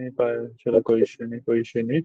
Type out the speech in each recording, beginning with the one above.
नहीं पाया, चलो कोई इशू नहीं, कोई इशू नहीं।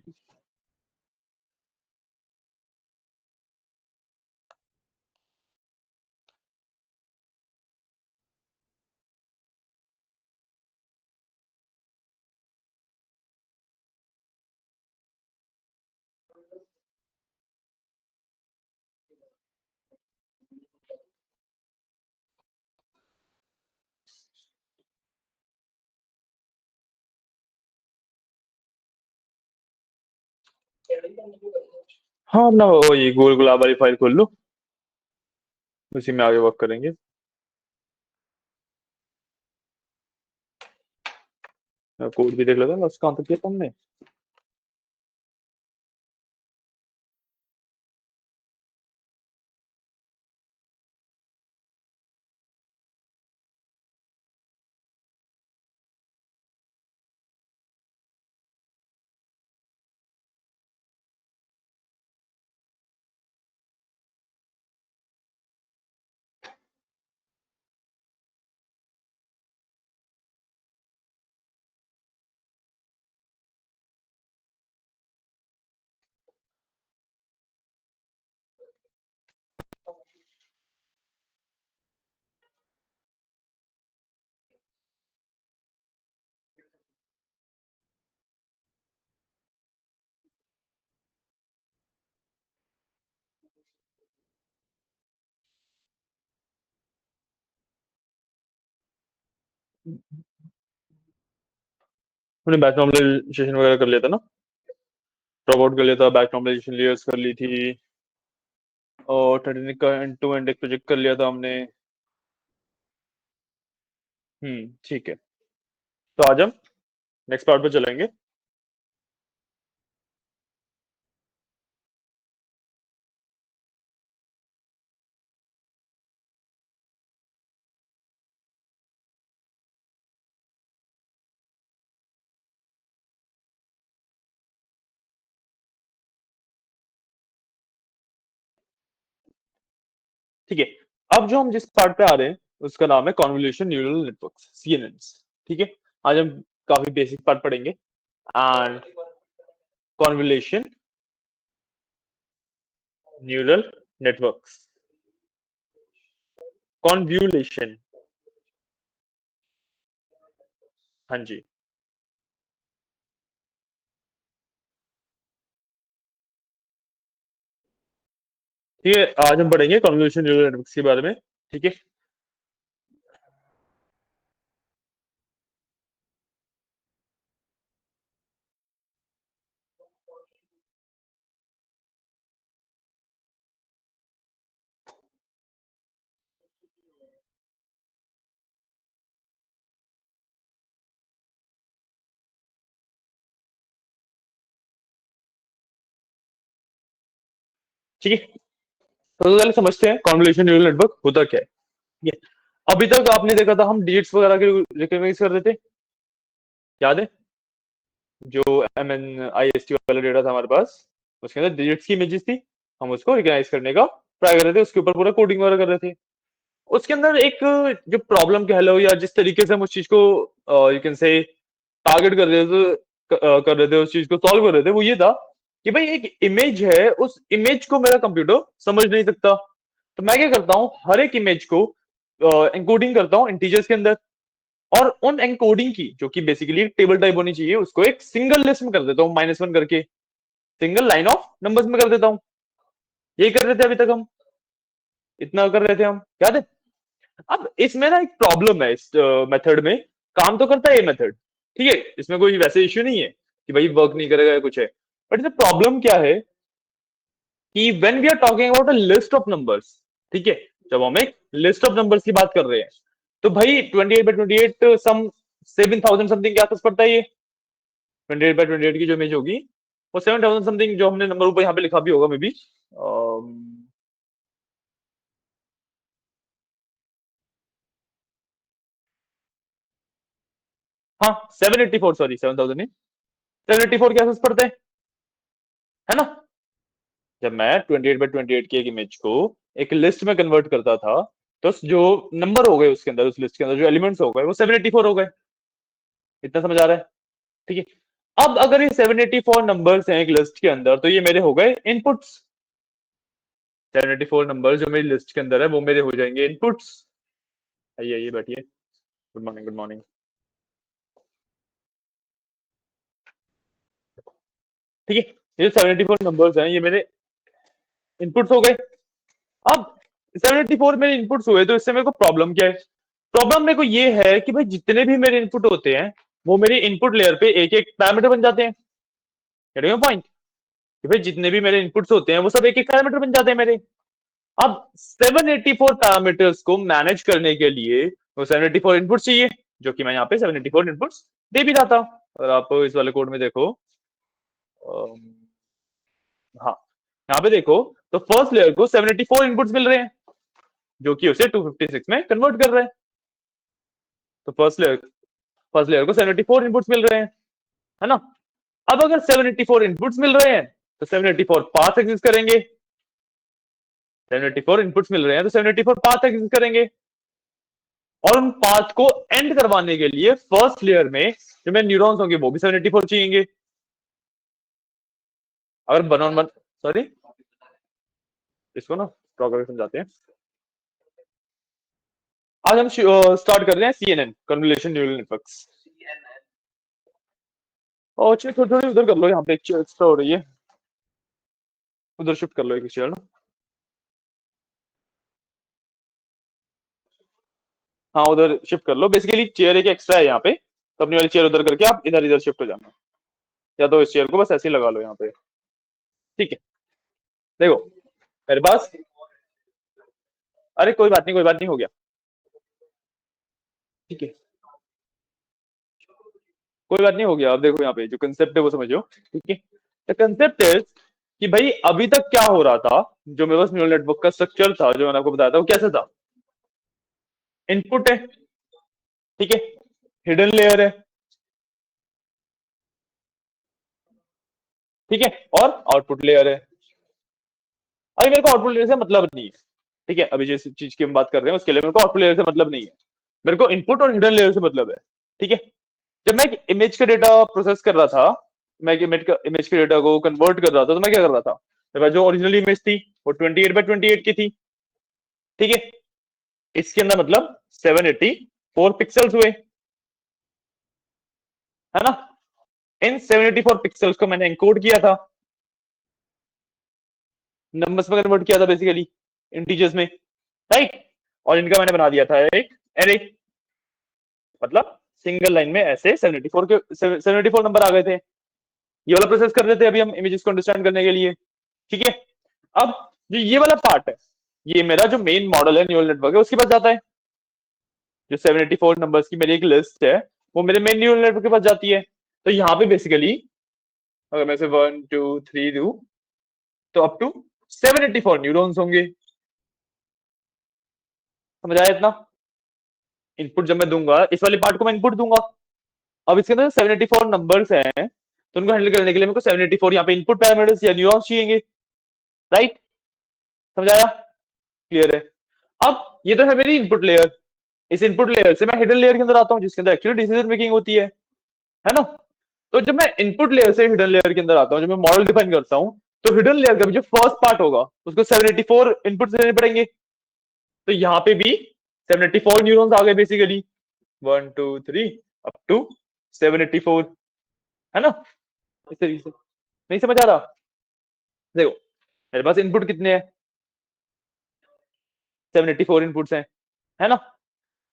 हाँ, अपना वो ये गूगल गुलाब वाली फाइल खोल लो, उसी में आगे वर्क करेंगे। कोड भी देख लेते हैं, बस कहाँ तक किया तुमने। हमने बैच नॉर्मलाइजेशन वगैरह कर लिया था ना, ड्रॉप आउट कर लिया था, बैच नॉर्मलाइजेशन लेयर्स कर ली थी, और टाइटेनिक का एंड टू एंड एक प्रोजेक्ट कर लिया था हमने। ठीक है। तो आज हम नेक्स्ट पार्ट पे चलेंगे। ठीक है। अब जो हम जिस पार्ट पे आ रहे हैं उसका नाम है कॉन्वोल्यूशन न्यूरल नेटवर्क्स, सीएनएन्स। ठीक है। आज हम काफी बेसिक पार्ट पढ़ेंगे। And convolution neural networks, convolution. हाँ जी। ठीक है, आज हम पढ़ेंगे कॉन्वोल्यूशन न्यूरल नेटवर्क्स के बारे में। ठीक है। ठीक है, तो सबसे पहले समझते हैं कॉन्वोल्यूशन न्यूरल नेटवर्क होता क्या है। ठीक है। अभी तक आपने देखा था हम डिजिट्स वगैरह के रिकॉग्नाइज कर रहे थे, याद है? जो MNIST वाला डेटा था हमारे पास, उसके अंदर डिजिट्स की इमेजेस थी, हम उसको रिकॉग्नाइज करने का ट्राई कर रहे थे, उसके ऊपर पूरा कोडिंग वगैरह कर रहे थे। उसके अंदर एक जो प्रॉब्लम कह लो, या जिस तरीके से हम उस चीज को यू कैन से टारगेट कर रहे थे, कर रहे थे, उस चीज को सॉल्व कर रहे थे, वो ये था कि भाई एक इमेज है, उस इमेज को मेरा कंप्यूटर समझ नहीं सकता। तो मैं क्या करता हूँ, हर एक इमेज को एनकोडिंग करता हूँ इंटीजर्स के अंदर, और उन एनकोडिंग की जो कि बेसिकली टेबल टाइप होनी चाहिए, उसको एक सिंगल लिस्ट में कर देता हूँ, -1 करके, सिंगल लाइन ऑफ नंबर्स में कर देता हूँ। यही कर रहे थे अभी तक हम, इतना कर रहे थे हम, याद है? अब इसमें ना एक प्रॉब्लम है इस मेथड में। काम तो करता है ये मेथड, ठीक है, इसमें कोई वैसे इश्यू नहीं है कि भाई वर्क नहीं करेगा या कुछ है। बट इसमें प्रॉब्लम क्या है कि when we are talking about a list of numbers, ठीक है, जब हम एक लिस्ट ऑफ नंबर्स की बात कर रहे हैं, तो भाई 28 by 28 सम 7000 समथिंग के आसपास पड़ता है ये। 28 by 28 की जो इमेज होगी, वो 7000 समथिंग, जो हमने नंबर ऊपर यहाँ पे लिखा भी होगा मे बी। हाँ, 784, सॉरी 7000 नहीं, 784 के आसपास पड़ते हैं, है ना? जब मैं 28 by 28 की एक इमेज को एक लिस्ट में कन्वर्ट करता था, तो जो नंबर हो गए उसके अंदर, उस लिस्ट के अंदर जो एलिमेंट्स हो गए, वो 784 हो गए। इतना समझ आ रहा है? ठीक है। अब अगर ये 784 नंबर्स हैं एक लिस्ट के अंदर, तो ये मेरे हो गए इनपुट्स। 784 नंबर जो मेरी लिस्ट के अंदर है वो मेरे हो जाएंगे इनपुट्स। आइए आइए बैठिए। Good morning good morning. ठीक है, ये 74 नंबर्स हैं, ये मेरे इनपुट्स हो गए। अब 74 मेरे इनपुट्स हुए, तो इससे मेरे को प्रॉब्लम क्या है? प्रॉब्लम मेरे को ये है कि भाई जितने भी मेरे इनपुट होते हैं वो मेरे इनपुट लेयर पे एक एक पैरामीटर बन जाते हैं। पॉइंट कि भाई जितने भी मेरे इनपुट्स होते हैं वो सब एक एक पैरामीटर बन जाते हैं मेरे। अब 784 पैरामीटर्स को मैनेज करने के लिए वो 784 इनपुट्स चाहिए, जो कि मैं यहाँ पे 784 इनपुट्स दे भी रहा था। अगर आप इस वाले कोड में देखो, हाँ यहाँ पे देखो, तो फर्स्ट लेयर को 784 इनपुट्स मिल रहे हैं, जो कि उसे 256 में कन्वर्ट कर रहे हैं। तो फर्स्ट लेयर को 74 इनपुट्स मिल रहे हैं, है ना। अब अगर 784 इनपुट्स मिल रहे हैं तो 784 पाथ एग्जिस्ट करेंगे। 784 इनपुट्स मिल रहे हैं तो 784 पाथ एग्जिस्ट करेंगे। और उन पाथ को एंड करवाने के लिए फर्स्ट लेयर में जो मेरे न्यूरॉन्स होंगे वो भी 784 चाहिए। अगर वन ऑन वन, सॉरी, इसको ना प्रॉपर समझाते हैं। आज हम स्टार्ट कर रहे हैं CNN, कन्वोल्यूशन न्यूरल नेटवर्क्स। और चलिए थोड़ी थोड़ी उधर कर लो, यहाँ पे एक चेयर एक्स्ट्रा हो रही है, उधर शिफ्ट कर लो एक चेयर ना। हाँ उधर शिफ्ट कर लो, बेसिकली चेयर एक एक्स्ट्रा है यहाँ पे, तो अपनी वाली चेयर उधर करके आप इधर इधर शिफ्ट हो जाना, या तो इस चेयर को बस ऐसे ही लगा लो यहाँ पे। ठीक है, देखो मेरे पास, अरे कोई बात नहीं कोई बात नहीं, हो गया। ठीक है, कोई बात नहीं, हो गया। अब देखो यहाँ पे जो कंसेप्ट है वो समझो। ठीक है, द कंसेप्ट इज कि भाई अभी तक क्या हो रहा था, जो मेरे पास न्यूरल नेटवर्क का स्ट्रक्चर था जो मैंने आपको बताया था, वो कैसा था? इनपुट है, ठीक है, हिडन लेयर है, ठीक है, और आउटपुट लेयर है। अभी मेरे को आउटपुट लेयर से मतलब नहीं है, ठीक है, अभी जिस चीज की हम बात कर रहे हैं उसके लिए मेरे को आउटपुट लेयर से मतलब नहीं है, मेरे को इनपुट और हिडन लेयर से मतलब है। ठीक है, जब मैं इमेज का डेटा प्रोसेस कर रहा था, मैं इमेज के डेटा को कन्वर्ट कर रहा था, तो मैं क्या कर रहा था, मेरे पास जो ओरिजिनल इमेज थी वो 28 by 28 की थी। ठीक है, इसके अंदर मतलब 784 पिक्सल्स हुए, है ना। इन 784 पिक्सल्स को मैंने एनकोड किया था, नंबर्स में कन्वर्ट किया था बेसिकली, इंटीजर्स में, राइट। और इनका मैंने बना दिया था एक एरे, मतलब सिंगल लाइन में ऐसे 784 नंबर आ गए थे। ये वाला प्रोसेस कर रहे थे अभी हम इमेजेस को अंडरस्टैंड करने के लिए। ठीक है, अब जो ये वाला पार्ट है, ये मेरा जो मेन मॉडल है न्यूरल नेटवर्क है उसके पास जाता है। जो 784 नंबर्स की मेरी एक लिस्ट है वो मेरे मेन न्यूरल नेटवर्क के पास जाती है। तो यहाँ पे बेसिकली अगर मैं से 1 2 3 दू, तो अप टू 784 न्यूरॉन्स होंगे। समझ आया इतना? इनपुट जब मैं दूंगा, इस वाले पार्ट को मैं इनपुट दूंगा। अब इसके अंदर 784 नंबर्स हैं, तो उनको हैंडल करने के लिए मेरे को 784 यहाँ पे इनपुट पैरामीटर्स या न्यूरॉन्स चाहिए, राइट। समझ आया? क्लियर है? अब ये तो है मेरी इनपुट लेयर। इस इनपुट लेयर से मैं हिडन लेयर के अंदर आता हूँ, जिसके अंदर एक्चुअली डिसीजन मेकिंग होती है ना। तो जब मैं इनपुट लेयर से हिडन लेयर के अंदर आता हूँ, जब मैं मॉडल डिफाइन करता हूँ, तो हिडन लेयर का भी जो फर्स्ट पार्ट होगा उसको 784 इनपुट देने पड़ेंगे। तो यहाँ पे भी 784 न्यूरॉन्स आ गए बेसिकली, 1 2 3 अप टू 784, है ना। इस तरीके से नहीं समझ आ रहा? देखो मेरे पास इनपुट कितने हैं, 784 इनपुट्स हैं, है ना।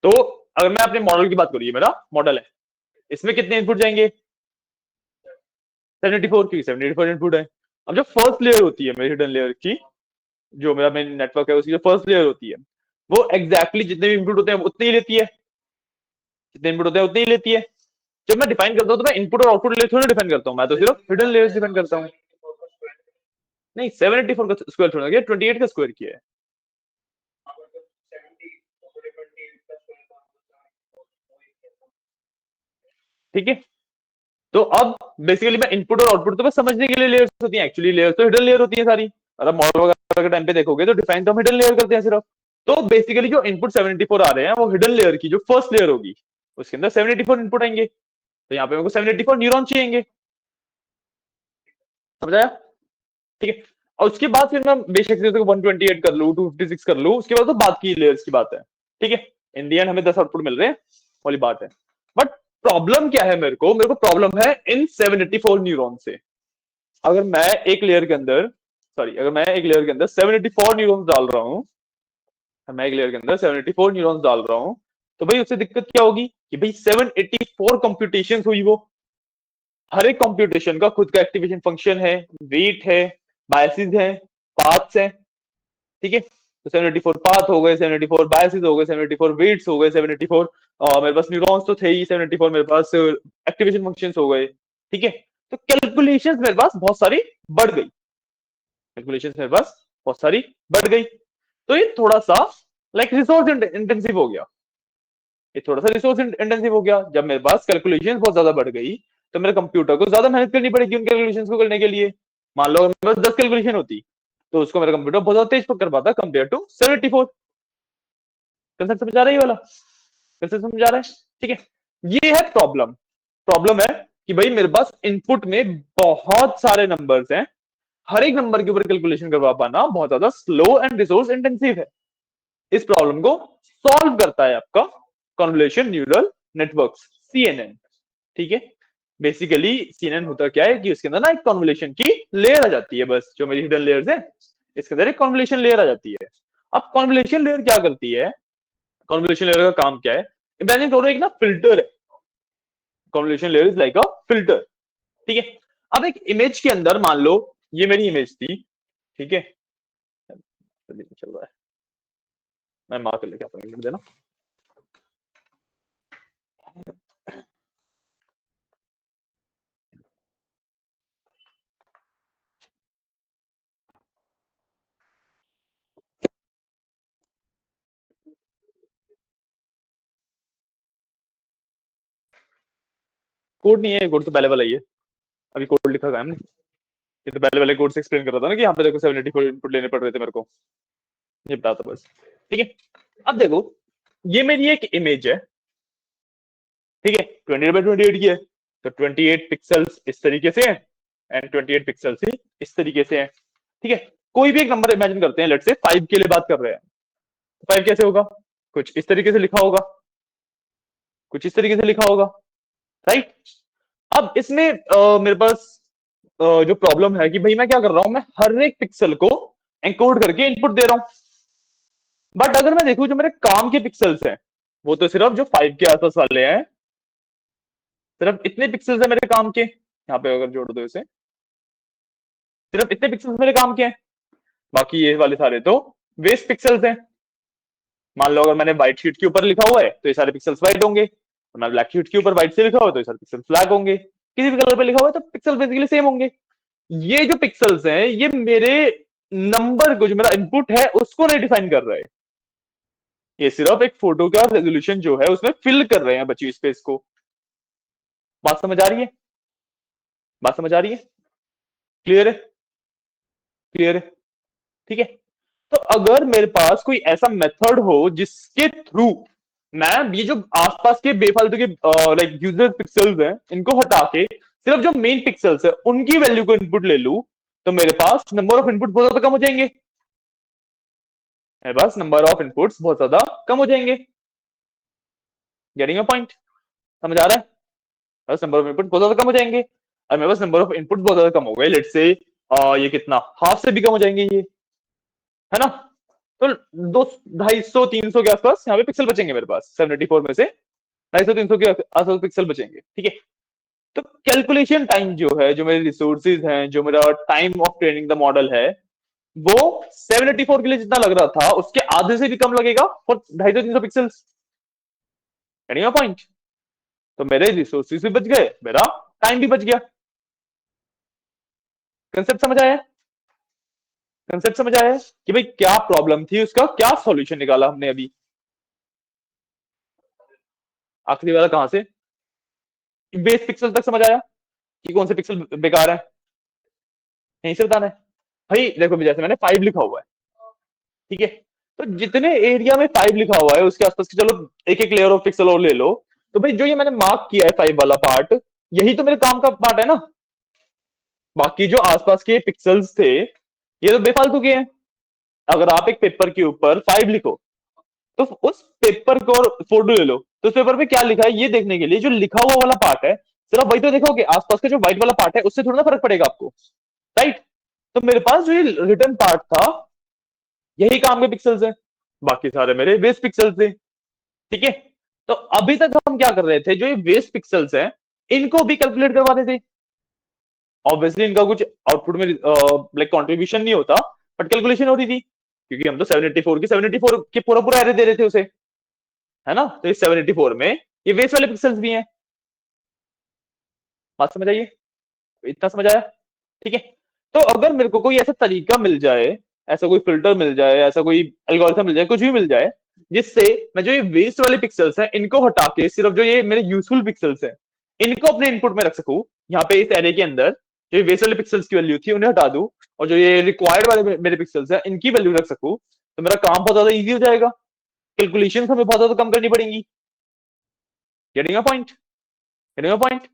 तो अगर मैं अपने मॉडल की बात करूँ, ये मेरा मॉडल है, इसमें कितने इनपुट जाएंगे? 784 की 784 इनपुट है। अब जो फर्स्ट लेयर होती है मेरी हिडन लेयर की, जो मेरा मेन नेटवर्क है उसकी जो फर्स्ट लेयर होती है, वो एग्जैक्टली जितने भी इनपुट होते हैं उतने ही लेती है, जितने इनपुट होते हैं उतने ही लेती है। जब मैं डिफाइन करता हूँ तो मैं इनपुट और आउटपुट लेयर थोड़ी डिफाइन करता हूँ, मैं तो सिर्फ हिडन लेयर डिफाइन करता हूँ। नहीं 784 का स्क्वायर थोड़ा किया, 28 का स्क्वायर किया है। ठीक है, तो अब बेसिकली मैं इनपुट और आउटपुट तो बस समझने के लिए लेयर्स होती हैं, एक्चुअली लेयर्स तो हिडन लेयर होती है सारी। अगर मॉडल वगैरह के टाइम पे देखोगे तो डिफाइन तो हम हिडन लेयर करते हैं सिर्फ। तो बेसिकली जो इनपुट 784 आ रहे हैं वो हिडन लेयर की जो फर्स्ट लेयर होगी उसके अंदर 784 इनपुट आएंगे। तो यहाँ पे मेरे को 784 न्यूरॉन चाहिए, समझ आया? ठीक है। और उसके बाद फिर मैं बेशक से 128 कर लूं, 256 कर लूं, उसके बाद तो बात की लेयर्स की बात है। ठीक है, इन दी एंड हमें 10 आउटपुट मिल रहे हैं, वाली बात है। बट प्रॉब्लम क्या है, मेरे को प्रॉब्लम है इन 784 न्यूरॉन से। अगर मैं एक लेयर के अंदर सॉरी अगर मैं एक लेयर के अंदर 784 न्यूरॉन्स डाल रहा हूं, मैं एक लेयर के अंदर 784 न्यूरॉन्स डाल रहा हूं, तो भाई उससे दिक्कत क्या होगी कि भाई 784 कंप्यूटेशन हुई, वो हर एक कंप्यूटेशन का खुद का एक्टिवेशन फंक्शन है, वेट है, बायसेस है, पाथ्स है। ठीक है, तो 784 पाथ हो गए, 784 बायसेस हो गए, 784 वेट्स हो गए, 784 मेरे पास न्यूरॉन्स तो थे ही, 784 मेरे पास एक्टिवेशन फंक्शंस हो गए। ठीक है, तो कैलकुलेशंस मेरे पास बहुत सारी बढ़ गई, कैलकुलेशंस मेरे पास बहुत सारी बढ़ गई। तो ये थोड़ा सा लाइक रिसोर्स इंटेंसिव हो गया, ये थोड़ा सा रिसोर्स इंटेंसिव हो गया। जब मेरे पास कैलकुलेशन बहुत ज्यादा बढ़ गई, तो मेरे कंप्यूटर को ज्यादा मेहनत करनी पड़ेगी उन कैलकुलेशन को करने के लिए। मान लो मेरे पास 10 कैलकुलेशन होती, तो उसको मेरा कंप्यूटर बहुत ज्यादा तेज कर पाता कंपेयर टू 74। कंसेप्ट समझ आ रहा है ये वाला? कंसेप्ट समझ आ रहा है? ठीक है, ये है प्रॉब्लम। प्रॉब्लम है कि भाई मेरे पास इनपुट में बहुत सारे नंबर्स हैं, हर एक नंबर के ऊपर कैलकुलेशन करवा पाना बहुत ज्यादा स्लो एंड रिसोर्स इंटेंसिव है। इस प्रॉब्लम को सॉल्व करता है आपका कन्वोल्यूशन न्यूरल नेटवर्क, सीएनएन। ठीक है, बेसिकली सीएनएन होता क्या है कि उसके अंदर ना एक कन्वोल्यूशन की लेयर आ जाती है, बस जो मेरी हिडन लेयर्स है इसके अंदर एक कन्वोल्यूशन लेयर आ जाती है। अब कन्वोल्यूशन लेयर क्या करती है, कन्वोल्यूशन लेयर का काम क्या है, इमेजिन करो एक ना फिल्टर है, convolution layer is like a filter. ठीक है, अब एक इमेज के अंदर मान लो ये मेरी इमेज थी। ठीक है, चल रहा है, मैं मार्क कर लेके आपको मिनट देना। कोड नहीं है, कोड तो पहले वाला ही है, अभी कोड लिखा है हमने। ये तो पहले वाले कोड से एक्सप्लेन कर रहा था ना कि यहाँ पे देखो 784 इनपुट लेने पड़ रहे थे मेरे को, ये बता था बस। ठीक है, अब देखो ये मेरी एक इमेज है। ठीक है, 28x28 की है, तो 28 पिक्सल्स इस तरीके से है एंड 28 पिक्सल्स ही इस तरीके से है। ठीक है, कोई भी एक नंबर इमेजिन करते हैं, लेट्स से 5 के लिए बात कर रहे हैं, 5 कैसे होगा, कुछ इस तरीके से लिखा होगा, कुछ इस तरीके से लिखा होगा, राइट। अब इसमें मेरे पास जो प्रॉब्लम है कि भाई मैं क्या कर रहा हूं, मैं हर एक पिक्सल को एनकोड करके इनपुट दे रहा हूं। बट अगर मैं देखूं जो मेरे काम के पिक्सल्स हैं, वो तो सिर्फ जो 5 के आसपास वाले हैं, सिर्फ इतने पिक्सल्स है मेरे काम के, यहाँ पे अगर जोड़ दो इसे, सिर्फ इतने पिक्सल्स मेरे काम के हैं, बाकी ये वाले सारे तो वेस्ट पिक्सल्स हैं। मान लो अगर मैंने व्हाइट शीट के ऊपर लिखा हुआ है तो ये सारे पिक्सल्स व्हाइट होंगे, और मैं ब्लैक शीट के ऊपर व्हाइट से लिखा हुआ है तो ये सारे पिक्सल्स ब्लैक होंगे। किसी भी कलर पे लिखा हुआ है तो पिक्सल बेसिकली सेम होंगे। ये जो पिक्सल्स हैं ये मेरे नंबर को, जो मेरा इनपुट है उसको नहीं डिफाइन कर रहा है, ये सिर्फ एक फोटो का रेजोल्यूशन जो है उसमें फिल कर रहे हैं बची स्पेस को। बात समझ आ रही है? बात समझ आ रही है? क्लियर है? क्लियर है? ठीक है, तो अगर मेरे पास कोई ऐसा मेथड हो जिसके थ्रू मैं ये जो आसपास के बेफालतू के लाइक यूजर पिक्सल्स हैं इनको हटा के सिर्फ जो मेन पिक्सल्स है उनकी वैल्यू को इनपुट ले लूं, तो मेरे पास नंबर ऑफ इनपुट बहुत ज्यादा कम हो जाएंगे, मेरे पास नंबर ऑफ इनपुट्स बहुत ज्यादा कम हो जाएंगे। Getting a point? समझ आ रहा है? बस नंबर ऑफ इनपुट बहुत ज्यादा कम हो जाएंगे, और मेरे पास नंबर ऑफ इनपुट बहुत ज्यादा कम हो गए, लेट्स से ये कितना हाफ से भी कम हो जाएंगे ये, है ना। तो 200, 250, 300 के आसपास यहाँ पे पिक्सल बचेंगे मेरे पास, 784 में से 250, 300 के आसपास पिक्सल बचेंगे। ठीक है, तो कैलकुलेशन टाइम जो है, जो मेरे रिसोर्सेज हैं, जो मेरा time of training the model है, वो 784 के लिए जितना लग रहा था उसके आधे से भी कम लगेगा फॉर 250, 300 पिक्सल्स। पॉइंट? तो मेरे रिसोर्सेज भी बच गए, मेरा टाइम भी बच गया। कंसेप्ट समझ आया? कंसेप्ट समझ आया कि भाई क्या प्रॉब्लम थी, उसका क्या सॉल्यूशन निकाला हमने अभी। आखिरी वाला कहां से, बेस पिक्सल तक समझ आया कि कौन से पिक्सल बेकार है, यहीं से बताना है। भाई देखो जैसे मैंने 5 लिखा हुआ है, ठीक है, तो जितने एरिया में 5 लिखा हुआ है उसके आसपास की चलो एक एक लेयर ऑफ पिक्सल और ले लो, तो भाई जो ये मैंने मार्क किया है 5 वाला पार्ट, यही तो मेरे काम का पार्ट है ना। बाकी जो आसपास के पिक्सल्स थे ये तो बेफालतू के हैं। अगर आप एक पेपर के ऊपर 5 लिखो तो उस पेपर को फोटो ले लो, तो उस पेपर पे क्या लिखा है ये देखने के लिए जो लिखा हुआ वाला पार्ट है सिर्फ वही तो देखोगे, आसपास का जो व्हाइट वाला पार्ट है उससे थोड़ा ना फर्क पड़ेगा आपको, राइट। तो मेरे पास जो ये रिटर्न पार्ट था यही काम के पिक्सल्स है, बाकी सारे मेरे वेस्ट पिक्सल्स थे, ठीक है। तो अभी तक हम क्या कर रहे थे, जो ये वेस्ट पिक्सल्स हैं इनको भी कैलकुलेट करवा रहे थे। ऑब्वियसली इनका कुछ आउटपुट में लाइक कंट्रीब्यूशन नहीं होता, बट कैलकुलेशन हो रही थी क्योंकि हम तो 784 की 784 के पूरा पूरा एरे दे रहे थे उसे, है ना। तो इस 784 में ये वेस्ट वाले पिक्सल्स भी हैं। बात समझ आइए, इतना समझ आया, ठीक है। तो अगर मेरे को कोई ऐसा तरीका मिल जाए, ऐसा कोई फिल्टर मिल जाए, ऐसा कोई एल्गोरिथम मिल जाए, कुछ भी मिल जाए जिससे मैं जो ये वेस्ट वाले पिक्सल्स हैं इनको हटा के सिर्फ जो ये मेरे यूजफुल पिक्सल्स हैं इनको अपने इनपुट में रख सकूं, यहाँ पे इस एरे के अंदर जो ये वेस्ट वाले पिक्सल्स की वैल्यू थी उन्हें हटा दूं और जो ये रिक्वायर्ड वाले मेरे पिक्सल्स हैं इनकी वैल्यू रख सकूं, तो मेरा काम बहुत ज्यादा ईजी हो जाएगा, कैलकुलेशन हमें बहुत ज्यादा कम करनी पड़ेंगी। Getting a point, getting a point.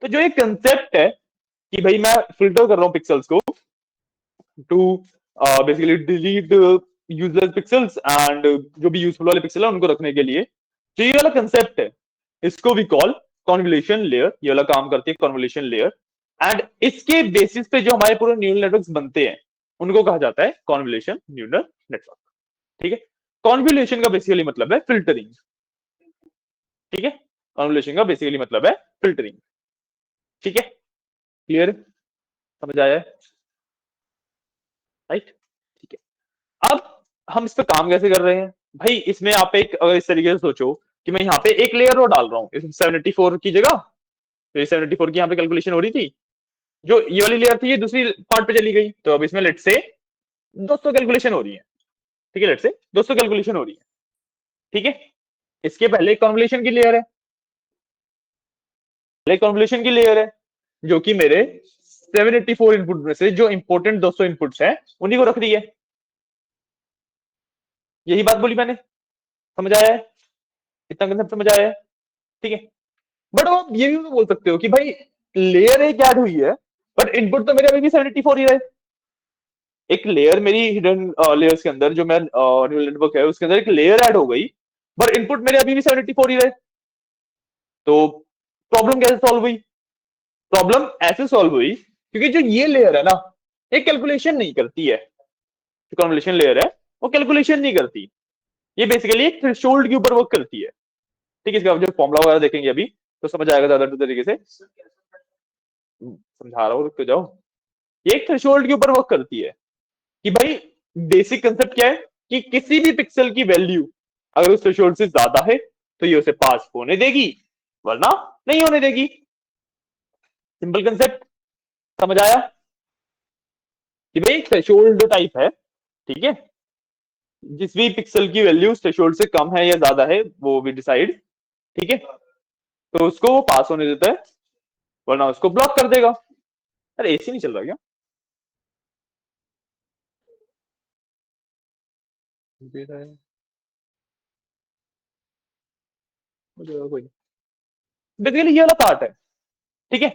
तो जो ये कंसेप्ट है कि भाई मैं फिल्टर कर रहा हूँ पिक्सल्स को to basically delete useless pixels and जो भी यूजफुल वाले पिक्सल है उनको रखने के लिए, जो ये वाला कंसेप्ट है इसको भी कॉल कॉन्वोल्यूशन लेयर, ये वाला काम करती है कॉन्वोल्यूशन लेयर। एंड इसके बेसिस पे जो हमारे पूरे न्यूरल नेटवर्क्स बनते हैं उनको कहा जाता है कॉन्वोल्यूशन न्यूरल नेटवर्क, ठीक है। कॉन्वोल्यूशन का बेसिकली मतलब है फिल्टरिंग, ठीक है। कॉन्वोल्यूशन का बेसिकली मतलब है फिल्टरिंग, ठीक है। क्लियर, समझ आया है, राइट, ठीक है। अब हम इस पे काम कैसे कर रहे हैं भाई, इसमें आप एक अगर इस तरीके से सोचो कि मैं यहाँ पे एक लेयर और डाल रहा हूँ इस 784 की जगह, तो ये 784 की यहाँ पे कैलकुलेशन हो रही थी, जो ये वाली लेयर थी ये दूसरी पार्ट पे चली गई, तो अब इसमें लेट से 200 कैलकुलेशन हो रही है, ठीक है, लेट से 200 कैलकुलेशन हो रही है, ठीक है। इसके पहले कॉन्वोल्यूशन की लेयर है, पहले कॉन्वोल्यूशन की लेयर है जो कि मेरे 784 इनपुट में से जो इंपोर्टेंट 200 इनपुट्स हैं उन्हीं को रख रही है, यही बात बोली मैंने, समझ आया है, इतना कंसेप्ट समझ आया है, ठीक है। बट आप ये भी बोल सकते हो कि भाई लेयर एक ऐड हुई है बट इनपुट तो मेरे अभी भी 784 ही रहे, एक लेयर मेरी हिडन लेयर्स के अंदर जो मैं न्यूरल नेटवर्क है उसके अंदर एक लेयर ऐड हो गई बट इनपुट मेरे अभी भी 784 ही रहे, तो प्रॉब्लम कैसे सॉल्व हुई, प्रॉब्लम ऐसे सॉल्व हुई क्योंकि जो ये लेयर है ना ये कैलकुलेशन नहीं करती है, जो कॉन्वोल्यूशन लेयर है वो कैलकुलेशन नहीं करती, ये बेसिकली एक थ्रेशोल्ड के ऊपर वर्क करती है, ठीक है। इसका जब फॉर्मुला वगैरह देखेंगे अभी तो समझ आएगा ज्यादा तरीके से, समझा रहा हूँ, रुक तो जाओ। ये एक थ्रेशोल्ड के ऊपर वर्क करती है कि भाई बेसिक कंसेप्ट क्या है कि किसी भी पिक्सल की वैल्यू अगर उस थ्रेशोल्ड से ज्यादा है तो ये उसे पास होने देगी वरना नहीं होने देगी, सिंपल कंसेप्ट, समझ आया कि भाई थ्रेशोल्ड टाइप है, ठीक है, जिस भी पिक्सल की वैल्यू थ्रेशोल्ड से कम है या ज्यादा है वो भी डिसाइड, ठीक है, तो उसको वो पास होने देता है वरना उसको ब्लॉक कर देगा। अरे एसी नहीं चल रहा क्या, कोई बेसिकली ये वाला पार्ट है, ठीक है।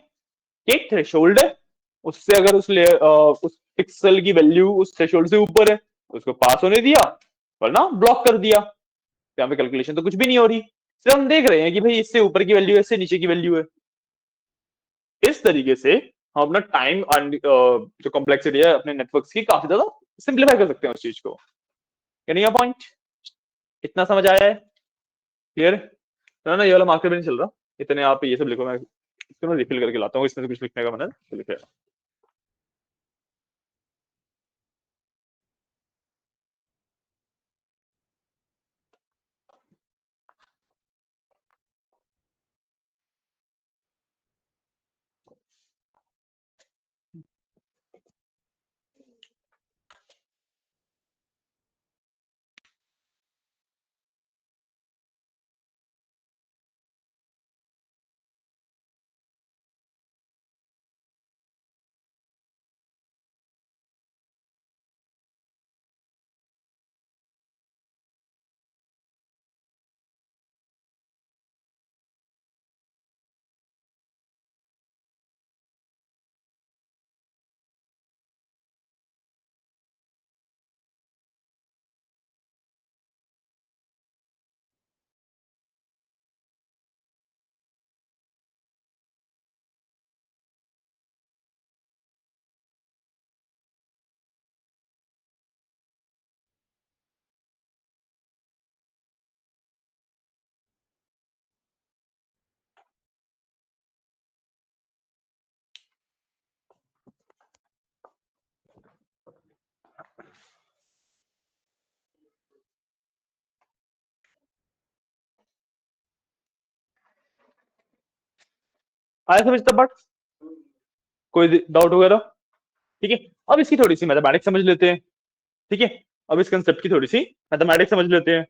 एक थ्रेशोल्ड है, उससे अगर उस लेयर उस पिक्सल की वैल्यू उस थ्रेशोल्ड से ऊपर है तो उसको पास होने दिया वरना ब्लॉक कर दिया, यहाँ पे कैलकुलेशन तो कुछ भी नहीं हो रही, सिर्फ हम देख रहे हैं कि भाई इससे ऊपर की वैल्यू है इससे नीचे की वैल्यू है। इस तरीके से हम अपना टाइम जो कॉम्प्लेक्सिटी है अपने नेटवर्क्स की काफी ज्यादा सिंप्लीफाई कर सकते हैं उस चीज को, यानी पॉइंट इतना समझ आया है, क्लियर, तो ना ये वाला मार्कर भी नहीं चल रहा, इतने आप ये सब लिखो, मैं इसको रिफिल करके लाता हूँ, इसमें से कुछ लिखने का मन है तो लिखे। आया समझ तब बात? कोई डाउट वगैरह? ठीक है, अब इसकी थोड़ी सी मैथमेटिक्स समझ लेते हैं। ठीक है, अब इस कंसेप्ट की थोड़ी सी मैथमेटिक्स समझ लेते हैं।